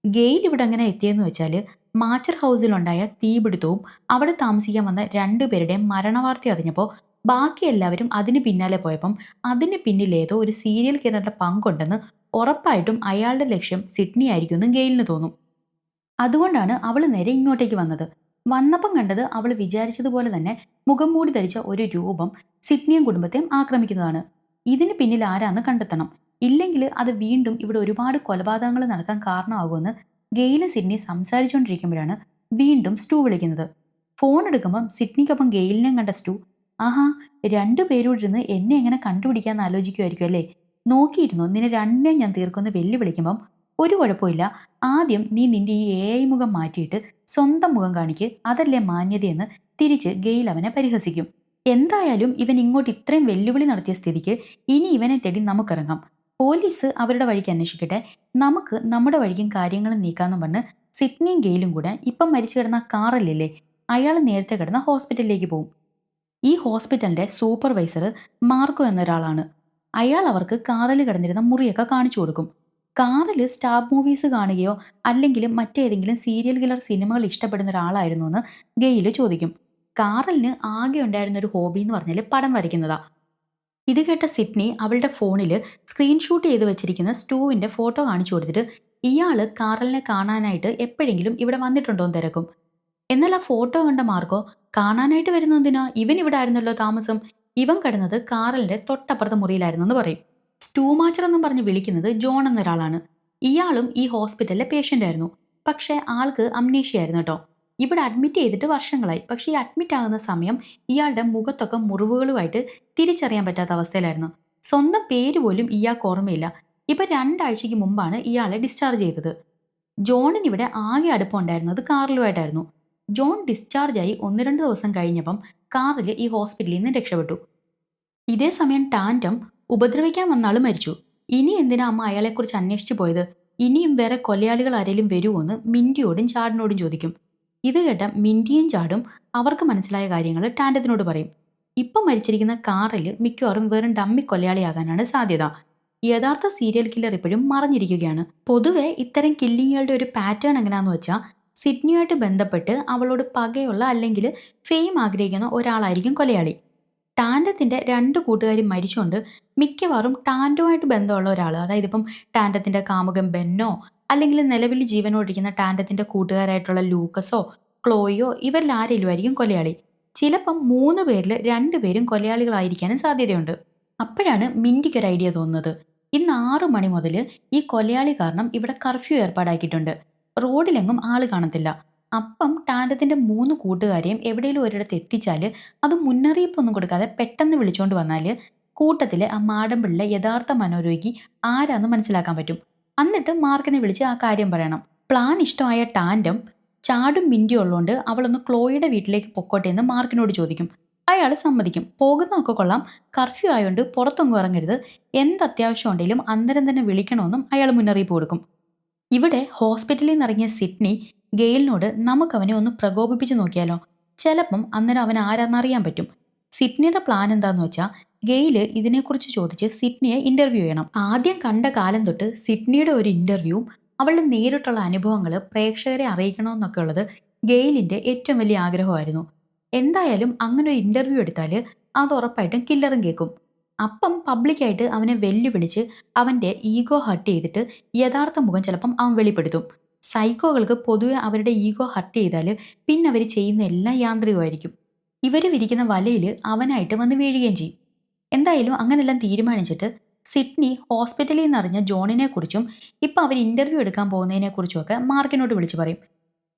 ഗെയിൽ ഇവിടെ അങ്ങനെ എത്തിയെന്ന് വെച്ചാൽ മാച്ചർ ഹൗസിലുണ്ടായ തീപിടുത്തവും അവിടെ താമസിക്കാൻ വന്ന 2 പേരുടെയും മരണവാർത്ത അറിഞ്ഞപ്പോൾ ബാക്കി എല്ലാവരും അതിന് പിന്നാലെ പോയപ്പം അതിന് പിന്നിലേതോ ഒരു സീരിയൽ കില്ലറുടെ പങ്കുണ്ടെന്ന് ഉറപ്പായിട്ടും അയാളുടെ ലക്ഷ്യം സിഡ്നി ആയിരിക്കുമെന്ന് ഗെയിലിന് തോന്നും. അതുകൊണ്ടാണ് അവൾ നേരെ ഇങ്ങോട്ടേക്ക് വന്നത്. വന്നപ്പം കണ്ടത് അവൾ വിചാരിച്ചതുപോലെ തന്നെ മുഖം മൂടി ധരിച്ച ഒരു രൂപം സിഡ്നിയും കുടുംബത്തെയും ആക്രമിക്കുന്നതാണ്. ഇതിന് പിന്നിൽ ആരാന്ന് കണ്ടെത്തണം. ഇല്ലെങ്കിൽ അത് വീണ്ടും ഇവിടെ ഒരുപാട് കൊലപാതകങ്ങൾ നടക്കാൻ കാരണമാകുമെന്ന് ഗെയിലും സിഡ്നി സംസാരിച്ചുകൊണ്ടിരിക്കുമ്പോഴാണ് വീണ്ടും സ്റ്റൂ വിളിക്കുന്നത്. ഫോൺ എടുക്കുമ്പം സിഡ്നിക്കൊപ്പം ഗെയിലിനെയും കണ്ട സ്റ്റൂ ആഹാ 2 പേരോടിരുന്ന് എന്നെ എങ്ങനെ കണ്ടുപിടിക്കാന്ന് ആലോചിക്കുമായിരിക്കും അല്ലേ, നോക്കിയിരുന്നു നിന്നെ 2നെയും ഞാൻ തീർക്കുമെന്ന് വെല്ലുവിളിക്കുമ്പം ഒരു കുഴപ്പമില്ല, ആദ്യം നീ നിന്റെ ഈ AI മുഖം മാറ്റിയിട്ട് സ്വന്തം മുഖം കാണിക്ക്, അതല്ലേ മാന്യതയെന്ന് തിരിച്ച് ഗെയിൽ അവനെ പരിഹസിക്കും. എന്തായാലും ഇവൻ ഇങ്ങോട്ട് ഇത്രയും വെല്ലുവിളി നടത്തിയ സ്ഥിതിക്ക് ഇനി ഇവനെ തേടി നമുക്കിറങ്ങാം. പോലീസ് അവരുടെ വഴിക്ക് അന്വേഷിക്കട്ടെ, നമുക്ക് നമ്മുടെ വഴിക്കും കാര്യങ്ങളും നീക്കാമെന്നും പറഞ്ഞ് സിഡ്നിയും ഗെയിലും കൂടെ ഇപ്പം മരിച്ചു കിടന്ന കാറല്ലേ അയാൾ നേരത്തെ കിടന്ന ഹോസ്പിറ്റലിലേക്ക് പോകും. ഈ ഹോസ്പിറ്റലിന്റെ സൂപ്പർവൈസർ മാർക്കോ എന്നൊരാളാണ്. അയാൾ അവർക്ക് കാറിൽ കിടന്നിരുന്ന മുറിയൊക്കെ കാണിച്ചു കൊടുക്കും. കാറിൽ സ്റ്റാർ മൂവീസ് കാണുകയോ അല്ലെങ്കിൽ മറ്റേതെങ്കിലും സീരിയൽ കില്ലർ സിനിമകൾ ഇഷ്ടപ്പെടുന്ന ഒരാളായിരുന്നു എന്ന് ഗെയില് ചോദിക്കും. കാറലിന് ആകെ ഉണ്ടായിരുന്ന ഒരു ഹോബി എന്ന് പറഞ്ഞാൽ പടം വരയ്ക്കുന്നതാ. ഇത് കേട്ട സിഡ്നി അവളുടെ ഫോണിൽ സ്ക്രീൻഷൂട്ട് ചെയ്ത് വെച്ചിരിക്കുന്ന സ്റ്റൂവിന്റെ ഫോട്ടോ കാണിച്ചു കൊടുത്തിട്ട് ഇയാള് കാറലിനെ കാണാനായിട്ട് എപ്പോഴെങ്കിലും ഇവിടെ വന്നിട്ടുണ്ടോ എന്ന് തിരക്കും. എന്നാൽ ആ ഫോട്ടോ കണ്ട മാർക്കോ കാണാനായിട്ട് വരുന്നതിനാ, ഇവൻ ഇവിടെ ആയിരുന്നല്ലോ താമസം, ഇവൻ കിടന്നത് കാറലിന്റെ തൊട്ടപ്പുറത്തെ മുറിയിലായിരുന്നു എന്ന് പറയും. സ്റ്റൂ മാച്ചർ എന്നും പറഞ്ഞ് വിളിക്കുന്നത് ജോൺ എന്നൊരാളാണ്. ഇയാളും ഈ ഹോസ്പിറ്റലിലെ പേഷ്യൻ്റ് ആയിരുന്നു. പക്ഷേ ആൾക്ക് അംനേഷ്യ ആയിരുന്നു കേട്ടോ. ഇവിടെ അഡ്മിറ്റ് ചെയ്തിട്ട് വർഷങ്ങളായി. പക്ഷേ ഈ അഡ്മിറ്റ് ആകുന്ന സമയം ഇയാളുടെ മുഖത്തൊക്കെ മുറിവുകളുമായിട്ട് തിരിച്ചറിയാൻ പറ്റാത്ത അവസ്ഥയിലായിരുന്നു. സ്വന്തം പേര് പോലും ഇയാൾക്ക് ഓർമ്മയില്ല. ഇപ്പം 2 ആഴ്ചയ്ക്ക് മുമ്പാണ് ഇയാളെ ഡിസ്ചാർജ് ചെയ്തത്. ജോണിന് ഇവിടെ ആകെ അടുപ്പമുണ്ടായിരുന്നത് കാറിലുമായിട്ടായിരുന്നു. ജോൺ ഡിസ്ചാർജായി 1-2 ദിവസം കഴിഞ്ഞപ്പം കാറിൽ ഈ ഹോസ്പിറ്റലിൽ നിന്ന് രക്ഷപ്പെട്ടു. ഇതേ സമയം ടാൻറ്റം ഉപദ്രവിക്കാൻ വന്ന ആൾ മരിച്ചു. ഇനി എന്തിനാ അമ്മ അയാളെക്കുറിച്ച് അന്വേഷിച്ചു പോയത്, ഇനിയും വേറെ കൊലയാളികൾ ആരെങ്കിലും വരുമോ എന്ന് മിൻറ്റിയോടും ചാടിനോടും ചോദിക്കും. ഇത് കേട്ട മിൻറ്റിയും ചാടും അവർക്ക് മനസ്സിലായ കാര്യങ്ങൾ ടാൻറ്റത്തിനോട് പറയും. ഇപ്പം മരിച്ചിരിക്കുന്ന കാറിൽ മിക്കവാറും വെറും ഡമ്മി കൊലയാളിയാകാനാണ് സാധ്യത. യഥാർത്ഥ സീരിയൽ കില്ലർ ഇപ്പോഴും മറഞ്ഞിരിക്കുകയാണ്. പൊതുവെ ഇത്തരം കില്ലിങ്ങുകളുടെ ഒരു പാറ്റേൺ എങ്ങനെയാണെന്ന് വെച്ചാൽ സിഡ്നിയുമായിട്ട് ബന്ധപ്പെട്ട് അവളോട് പകയുള്ള അല്ലെങ്കിൽ ഫെയിം ആഗ്രഹിക്കുന്ന ഒരാളായിരിക്കും കൊലയാളി. ടാൻറ്റത്തിൻ്റെ 2 കൂട്ടുകാരും മരിച്ചുകൊണ്ട് മിക്കവാറും ടാൻറ്റുമായിട്ട് ബന്ധമുള്ള ഒരാൾ, അതായത് ഇപ്പം ടാൻറ്റത്തിൻ്റെ കാമുകൻ ബെന്നോ അല്ലെങ്കിൽ നിലവിൽ ജീവനോടിരിക്കുന്ന ടാൻറ്റത്തിൻ്റെ കൂട്ടുകാരായിട്ടുള്ള ലൂക്കസോ ക്ലോയോ ഇവരിൽ ആരെങ്കിലും ആയിരിക്കും കൊലയാളി. ചിലപ്പം 3 പേരിൽ 2 പേരും കൊലയാളികളായിരിക്കാനും സാധ്യതയുണ്ട്. അപ്പോഴാണ് മിൻറ്റിക്കൊരു ഐഡിയ തോന്നുന്നത്. ഇന്ന് 6 മണി മുതൽ ഈ കൊലയാളി കാരണം ഇവിടെ കർഫ്യൂ ഏർപ്പാടാക്കിയിട്ടുണ്ട്. റോഡിലെങ്ങും ആൾ കാണത്തില്ല. അപ്പം ടാൻറ്റത്തിൻ്റെ 3 കൂട്ടുകാരെയും എവിടെയെങ്കിലും ഒരിടത്ത് എത്തിച്ചാൽ അത് മുന്നറിയിപ്പൊന്നും കൊടുക്കാതെ പെട്ടെന്ന് വിളിച്ചുകൊണ്ട് വന്നാൽ കൂട്ടത്തിലെ ആ മാടമ്പിളിലെ യഥാർത്ഥ മനോരോഗി ആരാന്ന് മനസ്സിലാക്കാൻ പറ്റും. എന്നിട്ട് മാർക്കിനെ വിളിച്ച് ആ കാര്യം പറയണം. പ്ലാൻ ഇഷ്ടമായ ടാൻറ്റം ചാടും മിൻറ്റിയും ഉള്ളതുകൊണ്ട് അവളൊന്ന് ക്ലോയുടെ വീട്ടിലേക്ക് പൊക്കോട്ടെ എന്ന് മാർക്കിനോട് ചോദിക്കും. അയാൾ സമ്മതിക്കും. പോകുന്നതൊക്കെ കൊള്ളാം, കർഫ്യൂ ആയതുകൊണ്ട് പുറത്തൊന്നും ഇറങ്ങരുത്, എന്ത് അത്യാവശ്യം ഉണ്ടെങ്കിലും അന്നേരം തന്നെ വിളിക്കണമെന്നും അയാൾ മുന്നറിയിപ്പ് കൊടുക്കും. ഇവിടെ ഹോസ്പിറ്റലിൽ നിന്ന് ഇറങ്ങിയ സിഡ്നി ഗെയിലിനോട് നമുക്കവനെ ഒന്ന് പ്രകോപിപ്പിച്ച് നോക്കിയാലോ, ചിലപ്പം അന്നേരം അവൻ ആരാന്നറിയാൻ പറ്റും. സിഡ്നിയുടെ പ്ലാൻ എന്താന്ന് വെച്ചാൽ ഗെയില് ഇതിനെക്കുറിച്ച് ചോദിച്ച് സിഡ്നിയെ ഇന്റർവ്യൂ ചെയ്യണം. ആദ്യം കണ്ട കാലം തൊട്ട് സിഡ്നിയുടെ ഒരു ഇന്റർവ്യൂവും അവളുടെ നേരിട്ടുള്ള അനുഭവങ്ങൾ പ്രേക്ഷകരെ അറിയിക്കണമെന്നൊക്കെ ഉള്ളത് ഗെയിലിന്റെ ഏറ്റവും വലിയ ആഗ്രഹമായിരുന്നു. എന്തായാലും അങ്ങനെ ഒരു ഇന്റർവ്യൂ എടുത്താൽ അത് ഉറപ്പായിട്ടും കില്ലറും കേൾക്കും. അപ്പം പബ്ലിക്കായിട്ട് അവനെ വെല്ലുവിളിച്ച് അവന്റെ ഈഗോ ഹർട്ട് ചെയ്തിട്ട് യഥാർത്ഥ മുഖം ചിലപ്പം അവൻ വെളിപ്പെടുത്തും. സൈക്കോകൾക്ക് പൊതുവെ അവരുടെ ഈഗോ ഹർട്ട് ചെയ്താൽ പിന്നെ അവർ ചെയ്യുന്ന എല്ലാം യാന്ത്രികമായിരിക്കും. ഇവർ വിരിക്കുന്ന വലയിൽ അവനായിട്ട് വന്ന് വീഴുകയും ചെയ്യും. എന്തായാലും അങ്ങനെല്ലാം തീരുമാനിച്ചിട്ട് സിഡ്നി ഹോസ്പിറ്റലിൽ നിന്ന് അറിഞ്ഞ ജോണിനെ കുറിച്ചും ഇപ്പം അവർ ഇന്റർവ്യൂ എടുക്കാൻ പോകുന്നതിനെ കുറിച്ചുമൊക്കെ മാർക്കിനോട് വിളിച്ചു പറയും.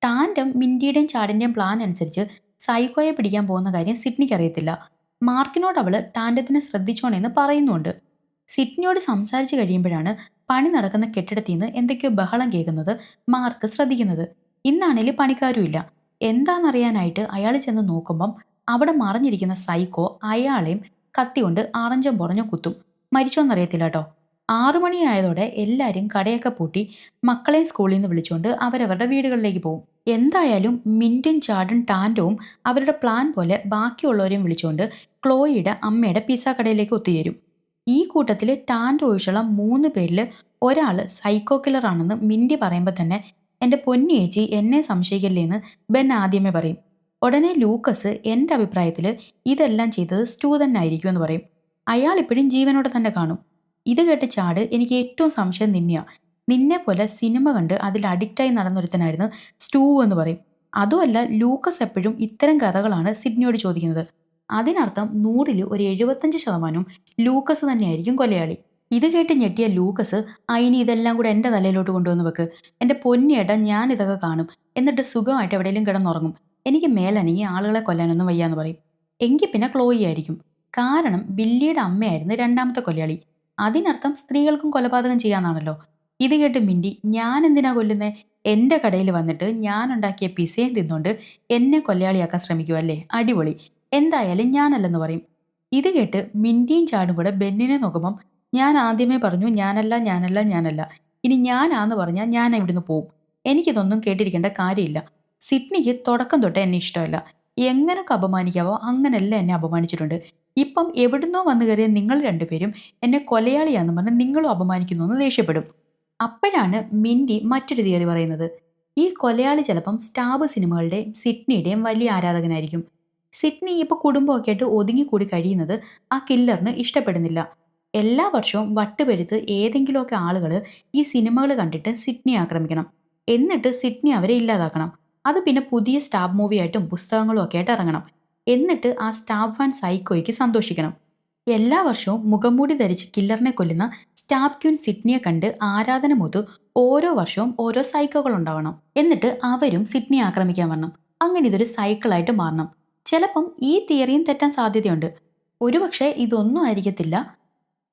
ടാൻഡം മിൻറ്റിയുടെയും ചാടിന്റെയും പ്ലാൻ അനുസരിച്ച് സൈക്കോയെ പിടിക്കാൻ പോകുന്ന കാര്യം സിഡ്നിക്ക് അറിയത്തില്ല. മാർക്കിനോട് അവള് ടാൻഡത്തിനെ ശ്രദ്ധിച്ചോണെന്ന് പറയുന്നുണ്ട്. സിഡ്നിയോട് സംസാരിച്ചു കഴിയുമ്പോഴാണ് പണി നടക്കുന്ന കെട്ടിടത്തിൽ നിന്ന് എന്തൊക്കെയോ ബഹളം കേൾക്കുന്നത് മാർക്ക് ശ്രദ്ധിക്കുന്നത്. ഇന്നാണേൽ പണിക്കാരുമില്ല. എന്താണെന്നറിയാനായിട്ട് അയാൾ ചെന്ന് നോക്കുമ്പം അവിടെ മറിഞ്ഞിരിക്കുന്ന സൈക്കോ അയാളെയും കത്തികൊണ്ട് ആറഞ്ചം പുറഞ്ഞു കുത്തും. മരിച്ചോന്നറിയത്തില്ല കേട്ടോ. 6 മണിയായതോടെ എല്ലാവരും കടയൊക്കെ പൂട്ടി മക്കളെയും സ്കൂളിൽ നിന്ന് വിളിച്ചുകൊണ്ട് അവരവരുടെ വീടുകളിലേക്ക് പോകും. എന്തായാലും മിൻറ്റും ചാടും ടാൻഡവും അവരുടെ പ്ലാൻ പോലെ ബാക്കിയുള്ളവരെയും വിളിച്ചുകൊണ്ട് ക്ലോയിയുടെ അമ്മയുടെ പിസ്സ കടയിലേക്ക് ഒത്തുചേരും. ഈ കൂട്ടത്തിൽ ടാൻഡോ ഒഴിച്ചുള്ള 3 പേരിൽ ഒരാൾ സൈക്കോ കില്ലർ ആണെന്ന് മിൻറ്റി പറയുമ്പോൾ തന്നെ എൻ്റെ പൊന്നി ചേച്ചി എന്നെ സംശയിക്കല്ലേ എന്ന് ബെൻ ആദ്യമേ പറയും. ഉടനെ ലൂക്കസ് എൻ്റെ അഭിപ്രായത്തിൽ ഇതെല്ലാം ചെയ്തത് സ്റ്റൂ തന്നെ ആയിരിക്കും എന്ന് പറയും. അയാൾ ഇപ്പോഴും ജീവനോടെ തന്നെ കാണും. ഇത് കേട്ട് ചാട് എനിക്ക് ഏറ്റവും സംശയം നിന്നെയാ. നിന്നെ പോലെ സിനിമ കണ്ട് അതിൽ അഡിക്റ്റായി നടന്നൊരുത്തനായിരുന്നു സ്റ്റൂ എന്ന് പറയും. അതുമല്ല ലൂക്കസ് എപ്പോഴും ഇത്തരം കഥകളാണ് സിഡ്നിയോട് ചോദിക്കുന്നത്. അതിനർത്ഥം 100-ൽ ഒരു 75% ലൂക്കസ് തന്നെയായിരിക്കും കൊലയാളി. ഇത് കേട്ട് ഞെട്ടിയ ലൂക്കസ് ഇനി ഇതെല്ലാം കൂടെ എൻ്റെ തലയിലോട്ട് കൊണ്ടുവന്ന് വെക്ക്, എൻ്റെ പൊന്നിയേട്ടാ ഞാൻ ഇതൊക്കെ കാണും, എന്നിട്ട് സുഖമായിട്ട് എവിടെയെങ്കിലും കിടന്നുറങ്ങും, എനിക്ക് മേലനങ്ങി ആളുകളെ കൊല്ലാനൊന്നും വയ്യാന്ന് പറയും. എങ്കിൽ പിന്നെ ക്ലോയി ആയിരിക്കും. കാരണം ബില്ലിയുടെ അമ്മയായിരുന്നു രണ്ടാമത്തെ കൊലയാളി. അതിനർത്ഥം സ്ത്രീകൾക്കും കൊലപാതകം ചെയ്യാന്നാണല്ലോ. ഇത് കേട്ട് മിണ്ടി ഞാൻ എന്തിനാ കൊല്ലുന്നേ, എൻ്റെ കടയിൽ വന്നിട്ട് ഞാൻ ഉണ്ടാക്കിയ പിസയും തിന്നുകൊണ്ട് എന്നെ കൊലയാളിയാക്കാൻ ശ്രമിക്കുമല്ലേ, അടിപൊളി, എന്തായാലും ഞാനല്ലെന്ന് പറയും. ഇത് കേട്ട് മിൻറ്റിയും ചാടും കൂടെ ബെന്നിനെ നോക്കുമ്പം ഞാൻ ആദ്യമേ പറഞ്ഞു ഞാനല്ല ഞാനല്ല ഞാനല്ല, ഇനി ഞാനാന്ന് പറഞ്ഞാൽ ഞാൻ ഇവിടുന്ന് പോവും, എനിക്കിതൊന്നും കേട്ടിരിക്കേണ്ട കാര്യമില്ല. സിഡ്നിക്ക് തുടക്കം തൊട്ടേ എന്നെ ഇഷ്ടമല്ല, എങ്ങനൊക്കെ അപമാനിക്കാവോ അങ്ങനെല്ലാം എന്നെ അപമാനിച്ചിട്ടുണ്ട്. ഇപ്പം എവിടുന്നോ വന്നു കയറിയ നിങ്ങൾ രണ്ടുപേരും എന്നെ കൊലയാളിയാന്ന് പറഞ്ഞ് നിങ്ങളും അപമാനിക്കുന്നു എന്ന് ദേഷ്യപ്പെടും. അപ്പോഴാണ് മിൻറ്റി മറ്റൊരു തിയറി പറയുന്നത്. ഈ കൊലയാളി ചിലപ്പം സ്റ്റാബ് സിനിമകളുടെയും സിഡ്നിയുടെയും വലിയ ആരാധകനായിരിക്കും. സിഡ്നി ഇപ്പോൾ കുടുംബമൊക്കെ ആയിട്ട് ഒതുങ്ങിക്കൂടി കഴിയുന്നത് ആ കില്ലറിന് ഇഷ്ടപ്പെടുന്നില്ല. എല്ലാ വർഷവും വട്ടുപെരുത്ത് ഏതെങ്കിലുമൊക്കെ ആളുകൾ ഈ സിനിമകൾ കണ്ടിട്ട് സിഡ്നിയെ ആക്രമിക്കണം. എന്നിട്ട് സിഡ്നി അവരെ ഇല്ലാതാക്കണം. അത് പിന്നെ പുതിയ സ്റ്റാബ് മൂവിയായിട്ടും പുസ്തകങ്ങളും ഒക്കെ ആയിട്ട് ഇറങ്ങണം. എന്നിട്ട് ആ സ്റ്റാബ് ഫാൻ സൈക്കോയ്ക്ക് സന്തോഷിക്കണം. എല്ലാ വർഷവും മുഖംമൂടി ധരിച്ച് കില്ലറിനെ കൊല്ലുന്ന സ്റ്റാബ് ക്യൂൻ സിഡ്നിയെ കണ്ട് ആരാധന മൂത്ത് ഓരോ വർഷവും ഓരോ സൈക്കോകൾ ഉണ്ടാവണം. എന്നിട്ട് അവരും സിഡ്നിയെ ആക്രമിക്കാൻ വരണം. അങ്ങനെ ഇതൊരു സൈക്കിളായിട്ട് മാറണം. ചിലപ്പം ഈ തിയറിയും തെറ്റാൻ സാധ്യതയുണ്ട്. ഒരുപക്ഷെ ഇതൊന്നും ആയിരിക്കത്തില്ല.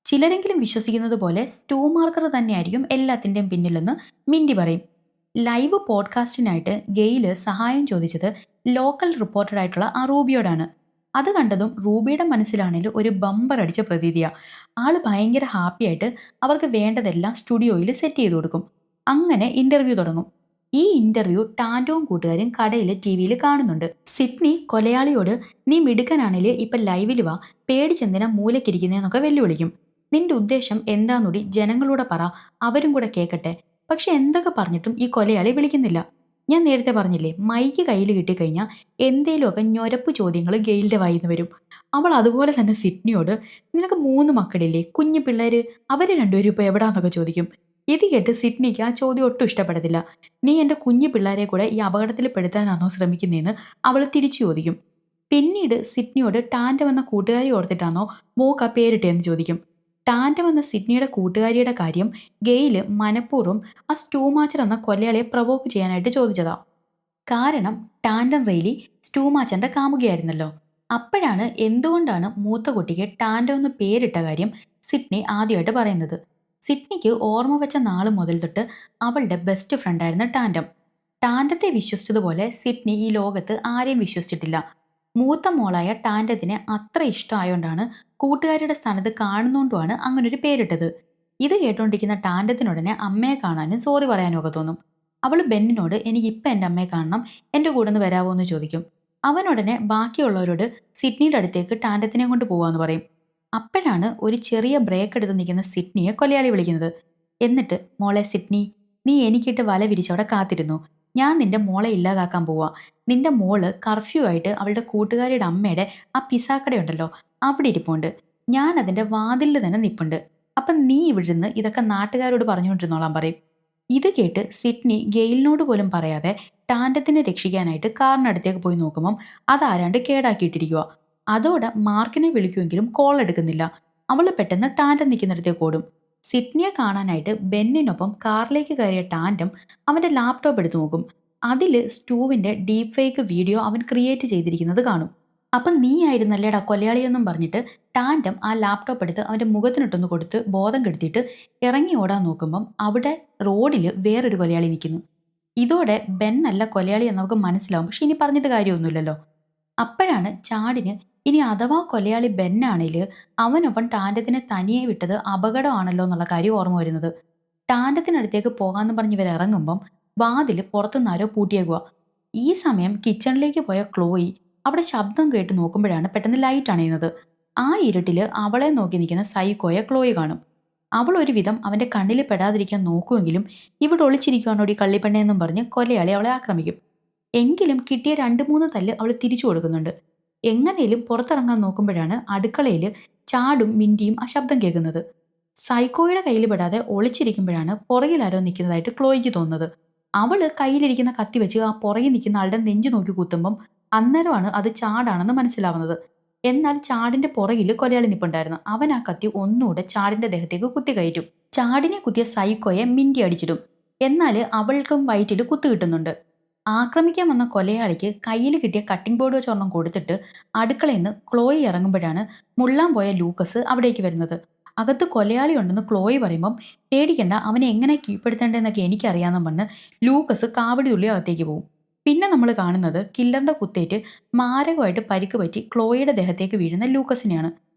ചിലരെങ്കിലും വിശ്വസിക്കുന്നത് പോലെ സ്റ്റൂ മാർക്കർ തന്നെയായിരിക്കും എല്ലാത്തിൻ്റെയും പിന്നിലെന്ന് മിൻറ്റി പറയും. ലൈവ് പോഡ്കാസ്റ്റിനായിട്ട് ഗെയില് സഹായം ചോദിച്ചത് ലോക്കൽ റിപ്പോർട്ടറായിട്ടുള്ള ആ റൂബിയോടാണ്. അത് കണ്ടതും റൂബിയുടെ മനസ്സിലാണെങ്കിൽ ഒരു ബമ്പർ അടിച്ച പ്രതീതിയാ. ആള് ഭയങ്കര ഹാപ്പിയായിട്ട് അവർക്ക് വേണ്ടതെല്ലാം സ്റ്റുഡിയോയിൽ സെറ്റ് ചെയ്ത് കൊടുക്കും. അങ്ങനെ ഇന്റർവ്യൂ തുടങ്ങും. ഈ ഇന്റർവ്യൂ ടാൻഡോവും കൂട്ടുകാരും കടയിൽ ടി-വിയിൽ കാണുന്നുണ്ട്. സിഡ്നി കൊലയാളിയോട് നീ മിടുക്കനാണെങ്കിൽ ഇപ്പൊ ലൈവിൽ വാ, പേടിച്ചെന്തിനാ മൂലക്കിരിക്കുന്നതെന്നൊക്കെ വെല്ലുവിളിക്കും. നിന്റെ ഉദ്ദേശം എന്താന്നൂടി ജനങ്ങളൂടെ പറ, അവരും കൂടെ കേൾക്കട്ടെ. പക്ഷെ എന്തൊക്കെ പറഞ്ഞിട്ടും ഈ കൊലയാളി വിളിക്കുന്നില്ല. ഞാൻ നേരത്തെ പറഞ്ഞില്ലേ, മൈക്ക് കയ്യിൽ കിട്ടിക്കഴിഞ്ഞാൽ എന്തേലുമൊക്കെ ഞൊരപ്പ് ചോദ്യങ്ങൾ ഗെയിലിന്റെ വായിന്ന് വരും. അവൾ അതുപോലെ തന്നെ സിഡ്നിയോട് നിനക്ക് 3 മക്കളില്ലേ, കുഞ്ഞു പിള്ളേര്, അവര് രണ്ടുപേരും ഇപ്പൊ എവിടാന്നൊക്കെ ചോദിക്കും. ഇത് കേട്ട് സിഡ്നിക്ക് ആ ചോദ്യം ഒട്ടും ഇഷ്ടപ്പെടത്തില്ല. നീ എൻ്റെ കുഞ്ഞു പിള്ളേരെ കൂടെ ഈ അപകടത്തിൽ പെടുത്താനാണോ ശ്രമിക്കുന്നതെന്ന് അവൾ തിരിച്ചു ചോദിക്കും. പിന്നീട് സിഡ്നിയോട് ടാൻഡം എന്ന കൂട്ടുകാരി ഓർത്തിട്ടാണോ മോക്ക് ആ പേരിട്ടേന്ന് ചോദിക്കും. ടാൻഡം എന്ന സിഡ്നിയുടെ കൂട്ടുകാരിയുടെ കാര്യം ഗെയില് മനഃപൂർവ്വം ആ സ്റ്റൂ മാച്ചർ എന്ന കൊലയാളിയെ പ്രവോക്ക് ചെയ്യാനായിട്ട് ചോദിച്ചതാ. കാരണം ടാൻഡം റെയ്ലി സ്റ്റൂ മാച്ചറിന്റെ കാമുകിയായിരുന്നല്ലോ. അപ്പോഴാണ് എന്തുകൊണ്ടാണ് മൂത്ത കുട്ടിക്ക് ടാൻഡം എന്ന് പേരിട്ട കാര്യം സിഡ്നി ആദ്യമായിട്ട് പറയുന്നത്. സിഡ്നിക്ക് ഓർമ്മ വെച്ച നാള് മുതൽ തൊട്ട് അവളുടെ ബെസ്റ്റ് ഫ്രണ്ടായിരുന്ന ടാൻഡം. ടാൻഡത്തെ വിശ്വസിച്ചതുപോലെ സിഡ്നി ഈ ലോകത്ത് ആരെയും വിശ്വസിച്ചിട്ടില്ല. മൂത്ത മോളായ ടാൻഡത്തിനെ അത്ര ഇഷ്ടമായോണ്ടാണ് കൂട്ടുകാരുടെ സ്ഥാനത്ത് കാണുന്നോണ്ടുമാണ് അങ്ങനൊരു പേരിട്ടത്. ഇത് കേട്ടോണ്ടിരിക്കുന്ന ടാൻഡത്തിനുടനെ അമ്മയെ കാണാനും സോറി പറയാനും ഒക്കെ തോന്നും. അവൾ ബെന്നിനോട് എനിക്കിപ്പം എൻ്റെ അമ്മയെ കാണണം, എൻ്റെ കൂടെ ഒന്ന് വരാവോ എന്ന് ചോദിക്കും. അവനുടനെ ബാക്കിയുള്ളവരോട് സിഡ്നിയുടെ അടുത്തേക്ക് ടാൻഡത്തിനെ കൊണ്ട് പോവാന്ന് പറയും. അപ്പോഴാണ് ഒരു ചെറിയ ബ്രേക്ക് എടുത്ത് നിൽക്കുന്ന സിഡ്നിയെ കൊലയാളി വിളിക്കുന്നത്. എന്നിട്ട് മോളെ സിഡ്നി, നീ എനിക്കിട്ട് വല വിരിച്ചവിടെ കാത്തിരുന്നു. ഞാൻ നിന്റെ മോളെ ഇല്ലാതാക്കാൻ പോവാ. നിന്റെ മോള് കർഫ്യൂ ആയിട്ട് അവളുടെ കൂട്ടുകാരിയുടെ അമ്മയുടെ ആ പിസാക്കടയുണ്ടല്ലോ അവിടെ ഇരിപ്പുണ്ട്. ഞാൻ അതിന്റെ വാതിലിൽ തന്നെ നിപ്പുണ്ട്. അപ്പം നീ ഇവിടുന്ന് ഇതൊക്കെ നാട്ടുകാരോട് പറഞ്ഞുകൊണ്ടിരുന്നോളാൻ പറയും. ഇത് കേട്ട് സിഡ്നി ഗെയിലിനോട് പോലും പറയാതെ ടാൻഡത്തിനെ രക്ഷിക്കാനായിട്ട് കാറിനടുത്തേക്ക് പോയി നോക്കുമ്പം അതാരാണ്ട് കേടാക്കിയിട്ടിരിക്കുക. അതോടെ മാർക്കിനെ വിളിക്കുമെങ്കിലും കോൾ എടുക്കുന്നില്ല. അവള് പെട്ടെന്ന് ടാൻഡം നിൽക്കുന്നിടത്തേക്ക് ഓടും. സിഡ്നിയെ കാണാനായിട്ട് ബെന്നിനൊപ്പം കാറിലേക്ക് കയറിയ ടാൻഡം അവന്റെ ലാപ്ടോപ്പ് എടുത്തു നോക്കും. അതില് സ്റ്റൂവിന്റെ ഡീപ് ഫേക്ക് വീഡിയോ അവൻ ക്രിയേറ്റ് ചെയ്തിരിക്കുന്നത് കാണും. അപ്പം നീ ആയിരുന്നല്ലേടാ കൊലയാളിയെന്നും പറഞ്ഞിട്ട് ടാൻഡം ആ ലാപ്ടോപ്പ് എടുത്ത് അവന്റെ മുഖത്തിനിട്ടൊന്ന് കൊടുത്ത് ബോധം കെടുത്തിയിട്ട് ഇറങ്ങി ഓടാൻ നോക്കുമ്പം അവിടെ റോഡിൽ വേറൊരു കൊലയാളി നിൽക്കുന്നു. ഇതോടെ ബെൻ അല്ല കൊലയാളി എന്ന് നമുക്ക് മനസ്സിലാവും. പക്ഷെ ഇനി പറഞ്ഞിട്ട് കാര്യമൊന്നുമില്ലല്ലോ. അപ്പോഴാണ് ചാടിന് ഇനി അഥവാ കൊലയാളി ബെന്നാണേല് അവനൊപ്പം ടാൻഡത്തിനെ തനിയെ വിട്ടത് അപകടമാണല്ലോ എന്നുള്ള കാര്യം ഓർമ്മ വരുന്നത്. ടാൻഡത്തിനടുത്തേക്ക് പോകാമെന്ന് പറഞ്ഞ് ഇവർ ഇറങ്ങുമ്പം വാതിൽ പുറത്തുനിന്നാരോ പൂട്ടിയേക്കുക. ഈ സമയം കിച്ചണിലേക്ക് പോയ ക്ലോയി അവിടെ ശബ്ദം കേട്ട് നോക്കുമ്പോഴാണ് പെട്ടെന്ന് ലൈറ്റ് അണയുന്നത്. ആ ഇരുട്ടില് അവളെ നോക്കി നിൽക്കുന്ന സൈക്കോയെ ക്ലോയി കാണും. അവൾ ഒരുവിധം അവന്റെ കണ്ണിൽ പെടാതിരിക്കാൻ നോക്കുമെങ്കിലും ഇവിടെ ഒളിച്ചിരിക്കുവാണോടി കള്ളിപ്പെണ്ണയെന്നും പറഞ്ഞ് കൊലയാളി അവളെ ആക്രമിക്കും. എങ്കിലും കിട്ടിയ 2-3 തല്ല് അവൾ തിരിച്ചു കൊടുക്കുന്നുണ്ട്. എങ്ങനെയും പുറത്തിറങ്ങാൻ നോക്കുമ്പോഴാണ് അടുക്കളയിൽ ചാടും മിണ്ടിയും ആ ശബ്ദം കേൾക്കുന്നത്. സൈക്കോയുടെ കയ്യിൽ പെടാതെ ഒളിച്ചിരിക്കുമ്പോഴാണ് പുറകിലാരോ നിൽക്കുന്നതായിട്ട് ക്ലോയ്ക്ക് തോന്നുന്നത്. അവള് കയ്യിലിരിക്കുന്ന കത്തി വെച്ച് ആ പുറകിൽ നിൽക്കുന്ന ആളുടെ നെഞ്ചു നോക്കി കുത്തുമ്പം അന്നേരമാണ് അത് ചാടാണെന്ന് മനസ്സിലാവുന്നത്. എന്നാൽ ചാടിന്റെ പുറകിൽ കൊലയാളി നിപ്പുണ്ടായിരുന്നു. അവൻ ആ കത്തി ഒന്നുകൂടെ ചാടിന്റെ ദേഹത്തേക്ക് കുത്തി കയറ്റും. ചാടിനെ കുത്തിയ സൈക്കോയെ മിണ്ടി അടിച്ചിടും. എന്നാൽ അവൾക്കും വയറ്റിൽ കുത്തു കിട്ടുന്നുണ്ട്. ആക്രമിക്കാൻ വന്ന കൊലയാളിക്ക് കയ്യിൽ കിട്ടിയ കട്ടിംഗ് ബോർഡ് വെച്ച് ഒരെണ്ണം കൊടുത്തിട്ട് അടുക്കളയിൽ നിന്ന് ക്ലോയി ഇറങ്ങുമ്പോഴാണ് മുള്ളാൻ പോയ ലൂക്കസ് അവിടേക്ക് വരുന്നത്. അകത്ത് കൊലയാളി ഉണ്ടെന്ന് ക്ലോയി പറയുമ്പം പേടിക്കണ്ട, അവനെ എങ്ങനെ കീഴ്പ്പെടുത്തേണ്ടതെന്നൊക്കെ എനിക്കറിയാമെന്നും പറഞ്ഞ് ലൂക്കസ് കാവടി തുള്ളി അകത്തേക്ക് പോകും. പിന്നെ നമ്മൾ കാണുന്നത് കില്ലറിന്റെ കുത്തേറ്റ് മാരകമായിട്ട് പരിക്ക് പറ്റി ക്ലോയിയുടെ ദേഹത്തേക്ക് വീഴുന്ന ലൂക്കസിനെയാണ്.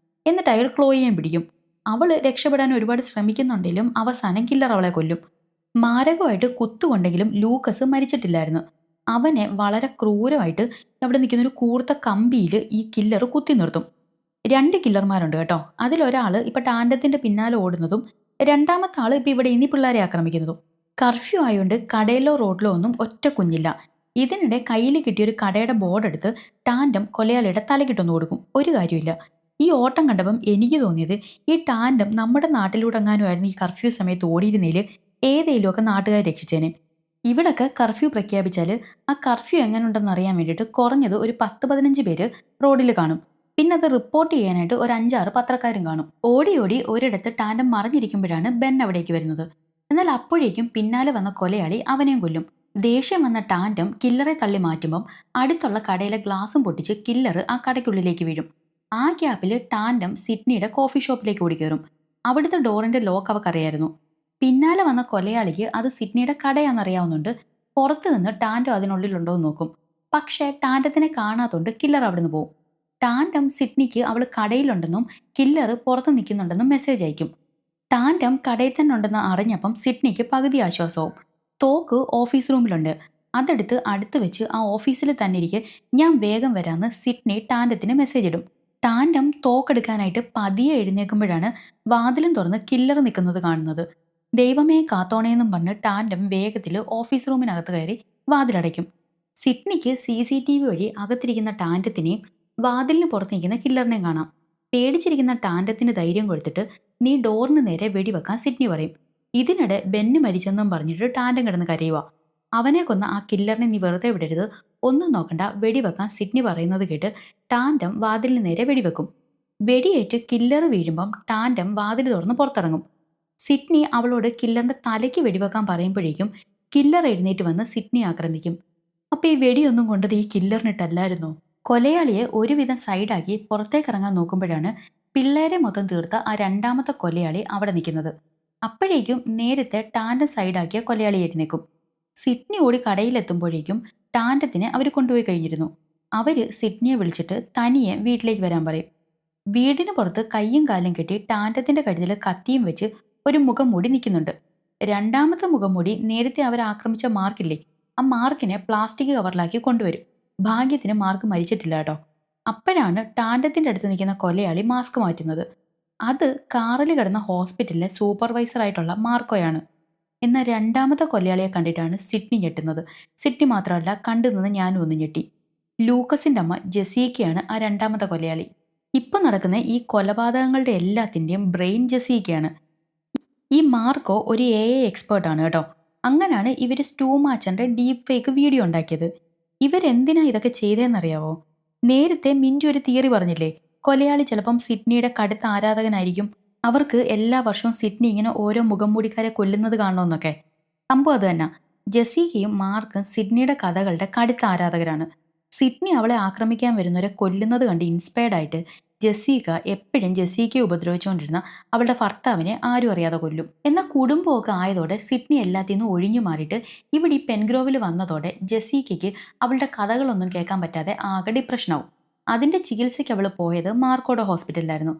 എന്നിട്ട് അയാൾ ക്ലോയിയെയും പിടിക്കും. അവള് രക്ഷപ്പെടാൻ ഒരുപാട് ശ്രമിക്കുന്നുണ്ടെങ്കിലും അവസാനം കില്ലർ അവളെ കൊല്ലും. മാരകമായിട്ട് കുത്തുകൊണ്ടെങ്കിലും ലൂക്കസ് മരിച്ചിട്ടില്ലായിരുന്നു. അവനെ വളരെ ക്രൂരമായിട്ട് അവിടെ നിൽക്കുന്ന ഒരു കൂർത്ത കമ്പിയിൽ ഈ കില്ലർ കുത്തി നിർത്തും. 2 കില്ലർമാരുണ്ട് കേട്ടോ. അതിലൊരാള് ഇപ്പൊ ടാൻഡത്തിന്റെ പിന്നാലെ ഓടുന്നതും രണ്ടാമത്തെ ആള് ഇപ്പൊ ഇവിടെ ഇനി പിള്ളേരെ ആക്രമിക്കുന്നതും. കർഫ്യൂ ആയതുകൊണ്ട് കടയിലോ റോഡിലോ ഒന്നും ഒറ്റ കുഞ്ഞില്ല. ഇതിനിടെ കയ്യിൽ കിട്ടിയൊരു കടയുടെ ബോർഡ് എടുത്ത് ടാൻഡം കൊലയാളിയുടെ തലക്കിട്ടൊന്ന് കൊടുക്കും. ഒരു കാര്യമില്ല. ഈ ഓട്ടം കണ്ടപ്പം എനിക്ക് തോന്നിയത് ഈ ടാൻഡം നമ്മുടെ നാട്ടിലൂടെങ്ങാനുമായിരുന്നു ഈ കർഫ്യൂ സമയത്ത് ഓടിയിരുന്നേല് ഏതേലുമൊക്കെ നാട്ടുകാരെ രക്ഷിച്ചേനെ. ഇവിടൊക്കെ കർഫ്യൂ പ്രഖ്യാപിച്ചാൽ ആ കർഫ്യൂ എങ്ങനെ ഉണ്ടെന്ന് അറിയാൻ വേണ്ടിയിട്ട് കുറഞ്ഞത് ഒരു 10-15 പേര് റോഡിൽ കാണും. പിന്നെ അത് റിപ്പോർട്ട് ചെയ്യാനായിട്ട് ഒരു 5-6 പത്രക്കാരും കാണും. ഓടി ഓടി ഒരിടത്ത് ടാൻഡം മറിഞ്ഞിരിക്കുമ്പോഴാണ് ബെൻ അവിടേക്ക് വരുന്നത്. എന്നാൽ അപ്പോഴേക്കും പിന്നാലെ വന്ന കൊലയാളി അവനെയും കൊല്ലും. ദേഷ്യം വന്ന ടാൻഡം കില്ലറെ തള്ളി മാറ്റുമ്പം അടുത്തുള്ള കടയിലെ ഗ്ലാസും പൊട്ടിച്ച് കില്ലർ ആ കടയ്ക്കുള്ളിലേക്ക് വീഴും. ആ ഗ്യാപ്പിൽ ടാൻഡം സിഡ്നിയുടെ കോഫി ഷോപ്പിലേക്ക് ഓടിക്കയറും. അവിടുത്തെ ഡോറിന്റെ ലോക്ക് അവക്കറിയായിരുന്നു. പിന്നാലെ വന്ന കൊലയാളിക്ക് അത് സിഡ്നിയുടെ കടയാണെന്നറിയാവുന്നുണ്ട്. പുറത്തു നിന്ന് ടാൻഡം അതിനുള്ളിലുണ്ടോ എന്ന് നോക്കും. പക്ഷേ ടാൻഡത്തിനെ കാണാത്തോണ്ട് കില്ലർ അവിടുന്ന് പോകും. ടാൻഡം സിഡ്നിക്ക് അവൾ കടയിലുണ്ടെന്നും കില്ലർ പുറത്ത് നിൽക്കുന്നുണ്ടെന്നും മെസ്സേജ് അയക്കും. ടാൻഡം കടയിൽ തന്നെ ഉണ്ടെന്ന് അറിഞ്ഞപ്പം സിഡ്നിക്ക് പകുതി ആശ്വാസവും. തോക്ക് ഓഫീസ് റൂമിലുണ്ട്, അതെടുത്ത് അടുത്ത് വെച്ച് ആ ഓഫീസിൽ തന്നെ ഇരിക്കെ ഞാൻ വേഗം വരാമെന്ന് സിഡ്നി ടാൻഡത്തിന് മെസ്സേജ് ഇടും. ടാൻഡം തോക്കെടുക്കാനായിട്ട് പതിയെ എഴുന്നേൽക്കുമ്പോഴാണ് വാതിലും തുറന്ന് കില്ലർ നിൽക്കുന്നത് കാണുന്നത്. ദൈവമേ കാത്തോണേന്നും പറഞ്ഞ് ടാൻഡം വേഗത്തിൽ ഓഫീസ് റൂമിനകത്ത് കയറി വാതിലടയ്ക്കും. സിഡ്നിക്ക് CCTV വഴി അകത്തിരിക്കുന്ന ടാൻഡത്തിനെയും വാതിലിന് പുറത്ത് നിൽക്കുന്ന കില്ലറിനെയും കാണാം. പേടിച്ചിരിക്കുന്ന ടാൻഡത്തിന് ധൈര്യം കൊടുത്തിട്ട് നീ ഡോറിന് നേരെ വെടിവെക്കാൻ സിഡ്നി പറയും. ഇതിനിടെ ബെന്ന് മരിച്ചെന്നും പറഞ്ഞിട്ട് ടാൻഡം കിടന്ന് കരയുക. അവനെ കൊന്ന ആ കില്ലറിനെ നീ വെറുതെ വിടരുത്, ഒന്നും നോക്കണ്ട, വെടിവെക്കാൻ സിഡ്നി പറയുന്നത് കേട്ട് ടാൻഡം വാതിലിന് നേരെ വെടിവെക്കും. വെടിയേറ്റ് കില്ലർ വീഴുമ്പം ടാൻഡം വാതിൽ തുറന്ന് പുറത്തിറങ്ങും. സിഡ്നി അവളോട് കില്ലറിന്റെ തലയ്ക്ക് വെടിവെക്കാൻ പറയുമ്പോഴേക്കും കില്ലർ എഴുന്നേറ്റ് വന്ന് സിഡ്നി ആക്രമിക്കും. അപ്പൊ ഈ വെടിയൊന്നും കൊണ്ടത് ഈ കില്ലറിനിട്ടല്ലായിരുന്നു. കൊലയാളിയെ ഒരുവിധം സൈഡാക്കി പുറത്തേക്ക് ഇറങ്ങാൻ നോക്കുമ്പോഴാണ് പിള്ളേരെ മൊത്തം തീർത്ത ആ രണ്ടാമത്തെ കൊലയാളി അവിടെ നിൽക്കുന്നത്. അപ്പോഴേക്കും നേരത്തെ ടാൻഡം സൈഡാക്കിയ കൊലയാളി എഴുന്നേക്കും. സിഡ്നി ഓടി കടയിലെത്തുമ്പോഴേക്കും ടാൻഡത്തിനെ അവർ കൊണ്ടുപോയി കഴിഞ്ഞിരുന്നു. അവർ സിഡ്നിയെ വിളിച്ചിട്ട് തനിയെ വീട്ടിലേക്ക് വരാൻ പറയും. വീടിന് പുറത്ത് കയ്യും കാലും കെട്ടി ടാൻറ്റത്തിന്റെ കഴുത്തിൽ കത്തിയും വെച്ച് ഒരു മുഖംമൂടി നിൽക്കുന്നുണ്ട്. രണ്ടാമത്തെ മുഖംമൂടി നേരത്തെ അവർ ആക്രമിച്ച മാർക്കില്ലേ, ആ മാർക്കിനെ പ്ലാസ്റ്റിക് കവറിലാക്കി കൊണ്ടുവരും. ഭാഗ്യത്തിന് മാർക്ക് മരിച്ചിട്ടില്ല കേട്ടോ. അപ്പോഴാണ് ടാൻറ്റത്തിന്റെ അടുത്ത് നിൽക്കുന്ന കൊലയാളി മാസ്ക് മാറ്റുന്നത്. അത് കാറിൽ കിടന്ന ഹോസ്പിറ്റലിലെ സൂപ്പർവൈസറായിട്ടുള്ള മാർക്കോയാണ്. എന്നാൽ രണ്ടാമത്തെ കൊലയാളിയെ കണ്ടിട്ടാണ് സിഡ്നി ഞെട്ടുന്നത്. സിഡ്നി മാത്രമല്ല, കണ്ടു നിന്ന് ഞാനും ഒന്ന് ഞെട്ടി. ലൂക്കസിന്റെ അമ്മ ജെസീക്കയാണ് ആ രണ്ടാമത്തെ കൊലയാളി. ഇപ്പൊ നടക്കുന്ന ഈ കൊലപാതകങ്ങളുടെ എല്ലാത്തിന്റെയും ബ്രെയിൻ ജെസീക്കയാണ്. ഈ മാർക്കോ ഒരു AI എക്സ്പേർട്ട് ആണ് കേട്ടോ. അങ്ങനാണ് ഇവർ സ്റ്റൂ മാച്ചന്റെ ഡീപ് ഫേക്ക് വീഡിയോ ഉണ്ടാക്കിയത്. ഇവരെന്തിനാ ഇതൊക്കെ ചെയ്തതെന്നറിയാവോ? നേരത്തെ മിഞ്ചു ഒരു തിയറി പറഞ്ഞില്ലേ, കൊലയാളി ചിലപ്പം സിഡ്നിയുടെ കടുത്ത ആരാധകനായിരിക്കും. അവർക്ക് എല്ലാ വർഷവും സിഡ്നി ഇങ്ങനെ ഓരോ മുഖംമൂടിക്കാരെ കൊല്ലുന്നത് കാണണമെന്നൊക്കെ. സംഭവം അത് തന്നെ. ജെസീക്കയും മാർക്കും സിഡ്നിയുടെ കഥകളുടെ കടുത്ത ആരാധകരാണ്. സിഡ്നി അവളെ ആക്രമിക്കാൻ വരുന്നവരെ കൊല്ലുന്നത് കണ്ട് ഇൻസ്പയർഡ് ആയിട്ട് ജെസീക്ക എപ്പോഴും ജെസീക്കയെ ഉപദ്രവിച്ചുകൊണ്ടിരുന്ന അവളുടെ ഭർത്താവിനെ ആരും അറിയാതെ കൊല്ലും. എന്നാൽ കുടുംബമൊക്കെ ആയതോടെ സിഡ്നി എല്ലാത്തിൽ നിന്നും ഒഴിഞ്ഞു മാറിയിട്ട് ഇവിടെ ഈ പെൻഗ്രോവിൽ വന്നതോടെ ജെസീക്കയ്ക്ക് അവളുടെ കഥകളൊന്നും കേൾക്കാൻ പറ്റാതെ ആകെ ഡിപ്രഷനാവും. അതിന്റെ ചികിത്സയ്ക്ക് അവൾ പോയത് മാർക്കോടെ ഹോസ്പിറ്റലിലായിരുന്നു.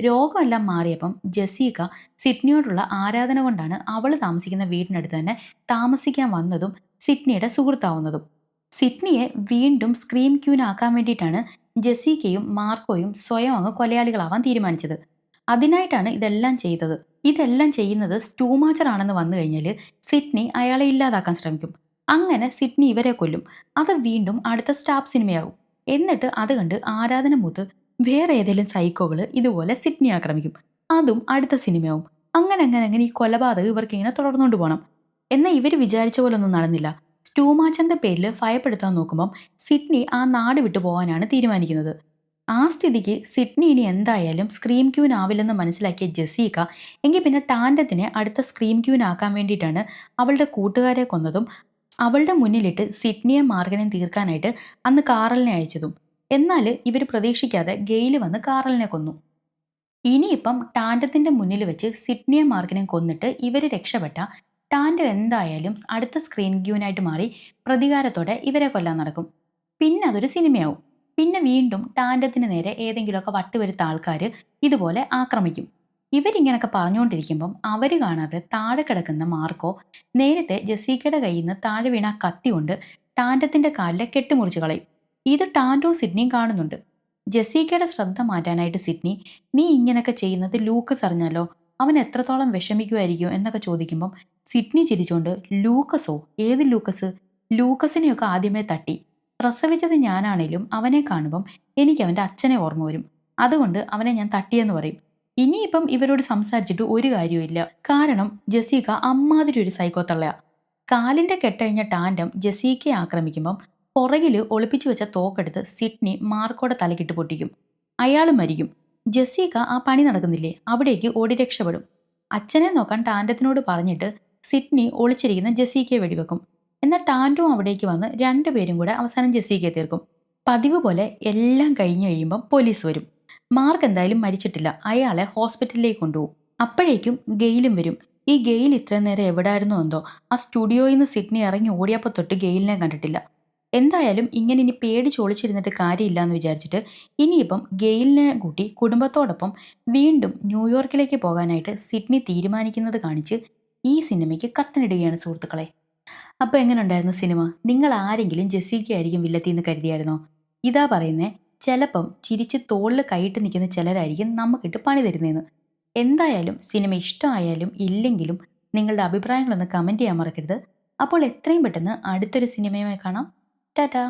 രോഗമെല്ലാം മാറിയപ്പം ജെസീക്ക സിഡ്നിയോടുള്ള ആരാധന കൊണ്ടാണ് അവൾ താമസിക്കുന്ന വീടിനടുത്ത് തന്നെ താമസിക്കാൻ വന്നതും സിഡ്നിയുടെ സുഹൃത്താവുന്നതും. സിഡ്നിയെ വീണ്ടും സ്ക്രീം ക്യൂനാക്കാൻ വേണ്ടിയിട്ടാണ് ജെസീക്കയും മാർക്കോയും സ്വയം അങ്ങ് കൊലയാളികളാവാൻ തീരുമാനിച്ചത്. അതിനായിട്ടാണ് ഇതെല്ലാം ചെയ്തത്. ഇതെല്ലാം ചെയ്യുന്നത് സ്റ്റൂമാച്ചർ ആണെന്ന് വന്നു കഴിഞ്ഞാൽ സിഡ്നി അയാളെ ഇല്ലാതാക്കാൻ ശ്രമിക്കും. അങ്ങനെ സിഡ്നി ഇവരെ കൊല്ലും. അത് വീണ്ടും അടുത്ത സ്റ്റാപ്പ് സിനിമയാകും. എന്നിട്ട് അത് കണ്ട് ആരാധന മൂത്ത് വേറെ ഏതെങ്കിലും സൈക്കോകൾ ഇതുപോലെ സിഡ്നി ആക്രമിക്കും. അതും അടുത്ത സിനിമയാവും. അങ്ങനെ അങ്ങനെ അങ്ങനെ ഈ കൊലപാതകം ഇവർക്ക് ഇങ്ങനെ തുടർന്നുകൊണ്ട് പോകണം. എന്നാൽ ഇവർ വിചാരിച്ച പോലെ ഒന്നും നടന്നില്ല. സ്റ്റൂമാച്ചന്റെ പേരിൽ ഭയപ്പെടുത്താൻ നോക്കുമ്പം സിഡ്നി ആ നാട് വിട്ടു പോകാനാണ് തീരുമാനിക്കുന്നത്. ആ സ്ഥിതിക്ക് സിഡ്നി ഇനി എന്തായാലും സ്ക്രീം ക്യൂൻ ആവില്ലെന്ന് മനസ്സിലാക്കിയ ജെസീക്ക എങ്കിൽ പിന്നെ ടാൻറ്റത്തിനെ അടുത്ത സ്ക്രീം ക്യൂൻ ആക്കാൻ വേണ്ടിയിട്ടാണ് അവളുടെ കൂട്ടുകാരെ കൊന്നതും അവളുടെ മുന്നിലിട്ട് സിഡ്നിയെ മാർഗനെയും തീർക്കാനായിട്ട് അന്ന് കാറലിനെ അയച്ചതും. എന്നാൽ ഇവർ പ്രതീക്ഷിക്കാതെ ഗെയില് വന്ന് കാറലിനെ കൊന്നു. ഇനിയിപ്പം ടാൻറ്റത്തിന്റെ മുന്നിൽ വെച്ച് സിഡ്നിയെ മാർഗനെയും കൊന്നിട്ട് ഇവർ രക്ഷപ്പെട്ട ടാൻറ്റോ എന്തായാലും അടുത്ത സ്ക്രീൻ ക്യൂനായിട്ട് മാറി പ്രതികാരത്തോടെ ഇവരെ കൊല്ലാൻ നടക്കും. പിന്നെ അതൊരു സിനിമയാവും. പിന്നെ വീണ്ടും ടാൻറ്റത്തിന് നേരെ ഏതെങ്കിലുമൊക്കെ വട്ടുവരുത്ത ആൾക്കാർ ഇതുപോലെ ആക്രമിക്കും. ഇവരിങ്ങനൊക്കെ പറഞ്ഞുകൊണ്ടിരിക്കുമ്പം അവർ കാണാതെ താഴെ കിടക്കുന്ന മാർക്കോ നേരത്തെ ജെസീക്കയുടെ കയ്യിൽ നിന്ന് താഴെ വീണ കത്തി കൊണ്ട് ടാൻറ്റത്തിന്റെ കാലിലെ കെട്ടുമുറിച്ച് കളയും. ഇത് ടാൻറ്റോ സിഡ്നിയും കാണുന്നുണ്ട്. ജെസീക്കയുടെ ശ്രദ്ധ മാറ്റാനായിട്ട് സിഡ്നി, നീ ഇങ്ങനൊക്കെ ചെയ്യുന്നത് ലൂക്കസ് അറിഞ്ഞാലോ, അവൻ എത്രത്തോളം വിഷമിക്കുമായിരിക്കും എന്നൊക്കെ ചോദിക്കുമ്പം സിഡ്നി ചിരിച്ചുകൊണ്ട്, ലൂക്കസോ? ഏത് ലൂക്കസ്? ലൂക്കസിനെയൊക്കെ ആദ്യമേ തട്ടി. പ്രസവിച്ചത് ഞാനാണേലും അവനെ കാണുമ്പം എനിക്ക് അവൻ്റെ അച്ഛനെ ഓർമ്മ വരും. അതുകൊണ്ട് അവനെ ഞാൻ തട്ടിയെന്ന് പറയും. ഇനിയിപ്പം ഇവരോട് സംസാരിച്ചിട്ട് ഒരു കാര്യവുമില്ല. കാരണം ജെസീക്ക അമ്മാതിരി ഒരു സൈക്കോ തള്ളയാ. കാലിന്റെ കെട്ടഴിഞ്ഞ ടാൻഡം ജെസീക്കയെ ആക്രമിക്കുമ്പം പുറകിൽ ഒളിപ്പിച്ചു വെച്ച തോക്കെടുത്ത് സിഡ്നി മാർക്കോടെ തലക്കിട്ട് പൊട്ടിക്കും. അയാൾ മരിക്കും. ജെസീക്ക ആ പണി നടക്കുന്നില്ലേ അവിടേക്ക് ഓടി രക്ഷപ്പെടും. അച്ഛനെ നോക്കാൻ ടാൻഡത്തിനോട് പറഞ്ഞിട്ട് സിഡ്നി ഒളിച്ചിരിക്കുന്ന ജെസീക്കയെ വെടിവെക്കും. എന്നാൽ ടാൻഡും അവിടേക്ക് വന്ന് രണ്ടുപേരും കൂടെ അവസാനം ജെസീക്കയെ തീർക്കും. പതിവ് പോലെ എല്ലാം കഴിഞ്ഞു കഴിയുമ്പം പോലീസ് വരും. മാർക്ക് എന്തായാലും മരിച്ചിട്ടില്ല. അയാളെ ഹോസ്പിറ്റലിലേക്ക് കൊണ്ടുപോകും. അപ്പോഴേക്കും ഗെയിലും വരും. ഈ ഗെയിൽ ഇത്രയും നേരം എവിടായിരുന്നോ എന്തോ, ആ സ്റ്റുഡിയോയിൽ നിന്ന് സിഡ്നി ഇറങ്ങി ഓടിയപ്പോൾ തൊട്ട് ഗെയിലിനെ കണ്ടിട്ടില്ല. എന്തായാലും ഇങ്ങനെ ഇനി പേടിച്ച് ഒളിച്ചിരുന്നിട്ട് കാര്യമില്ല എന്ന് വിചാരിച്ചിട്ട് ഇനിയിപ്പം ഗെയിലിനെ കൂട്ടി കുടുംബത്തോടൊപ്പം വീണ്ടും ന്യൂയോർക്കിലേക്ക് പോകാനായിട്ട് സിഡ്നി തീരുമാനിക്കുന്നത് കാണിച്ച് ഈ സിനിമയ്ക്ക് കട്ടനിടുകയാണ് സുഹൃത്തുക്കളെ. അപ്പോൾ എങ്ങനെ ഉണ്ടായിരുന്നു സിനിമ? നിങ്ങൾ ആരെങ്കിലും ജെസീക്ക ആയിരിക്കും വില്ലത്തി എന്ന് കരുതിയായിരുന്നോ? ഇതാ പറയുന്നേ, ചിലപ്പം ചിരിച്ച് തോളിൽ കൈയിട്ട് നിൽക്കുന്ന ചിലരായിരിക്കും നമുക്കിട്ട് പണി തരുന്നതെന്ന്. എന്തായാലും സിനിമ ഇഷ്ടമായാലും ഇല്ലെങ്കിലും നിങ്ങളുടെ അഭിപ്രായങ്ങളൊന്ന് കമൻറ്റ് ചെയ്യാൻ മറക്കരുത്. അപ്പോൾ എത്രയും പെട്ടെന്ന് അടുത്തൊരു സിനിമയുമായി കാണാം. ടാറ്റാ.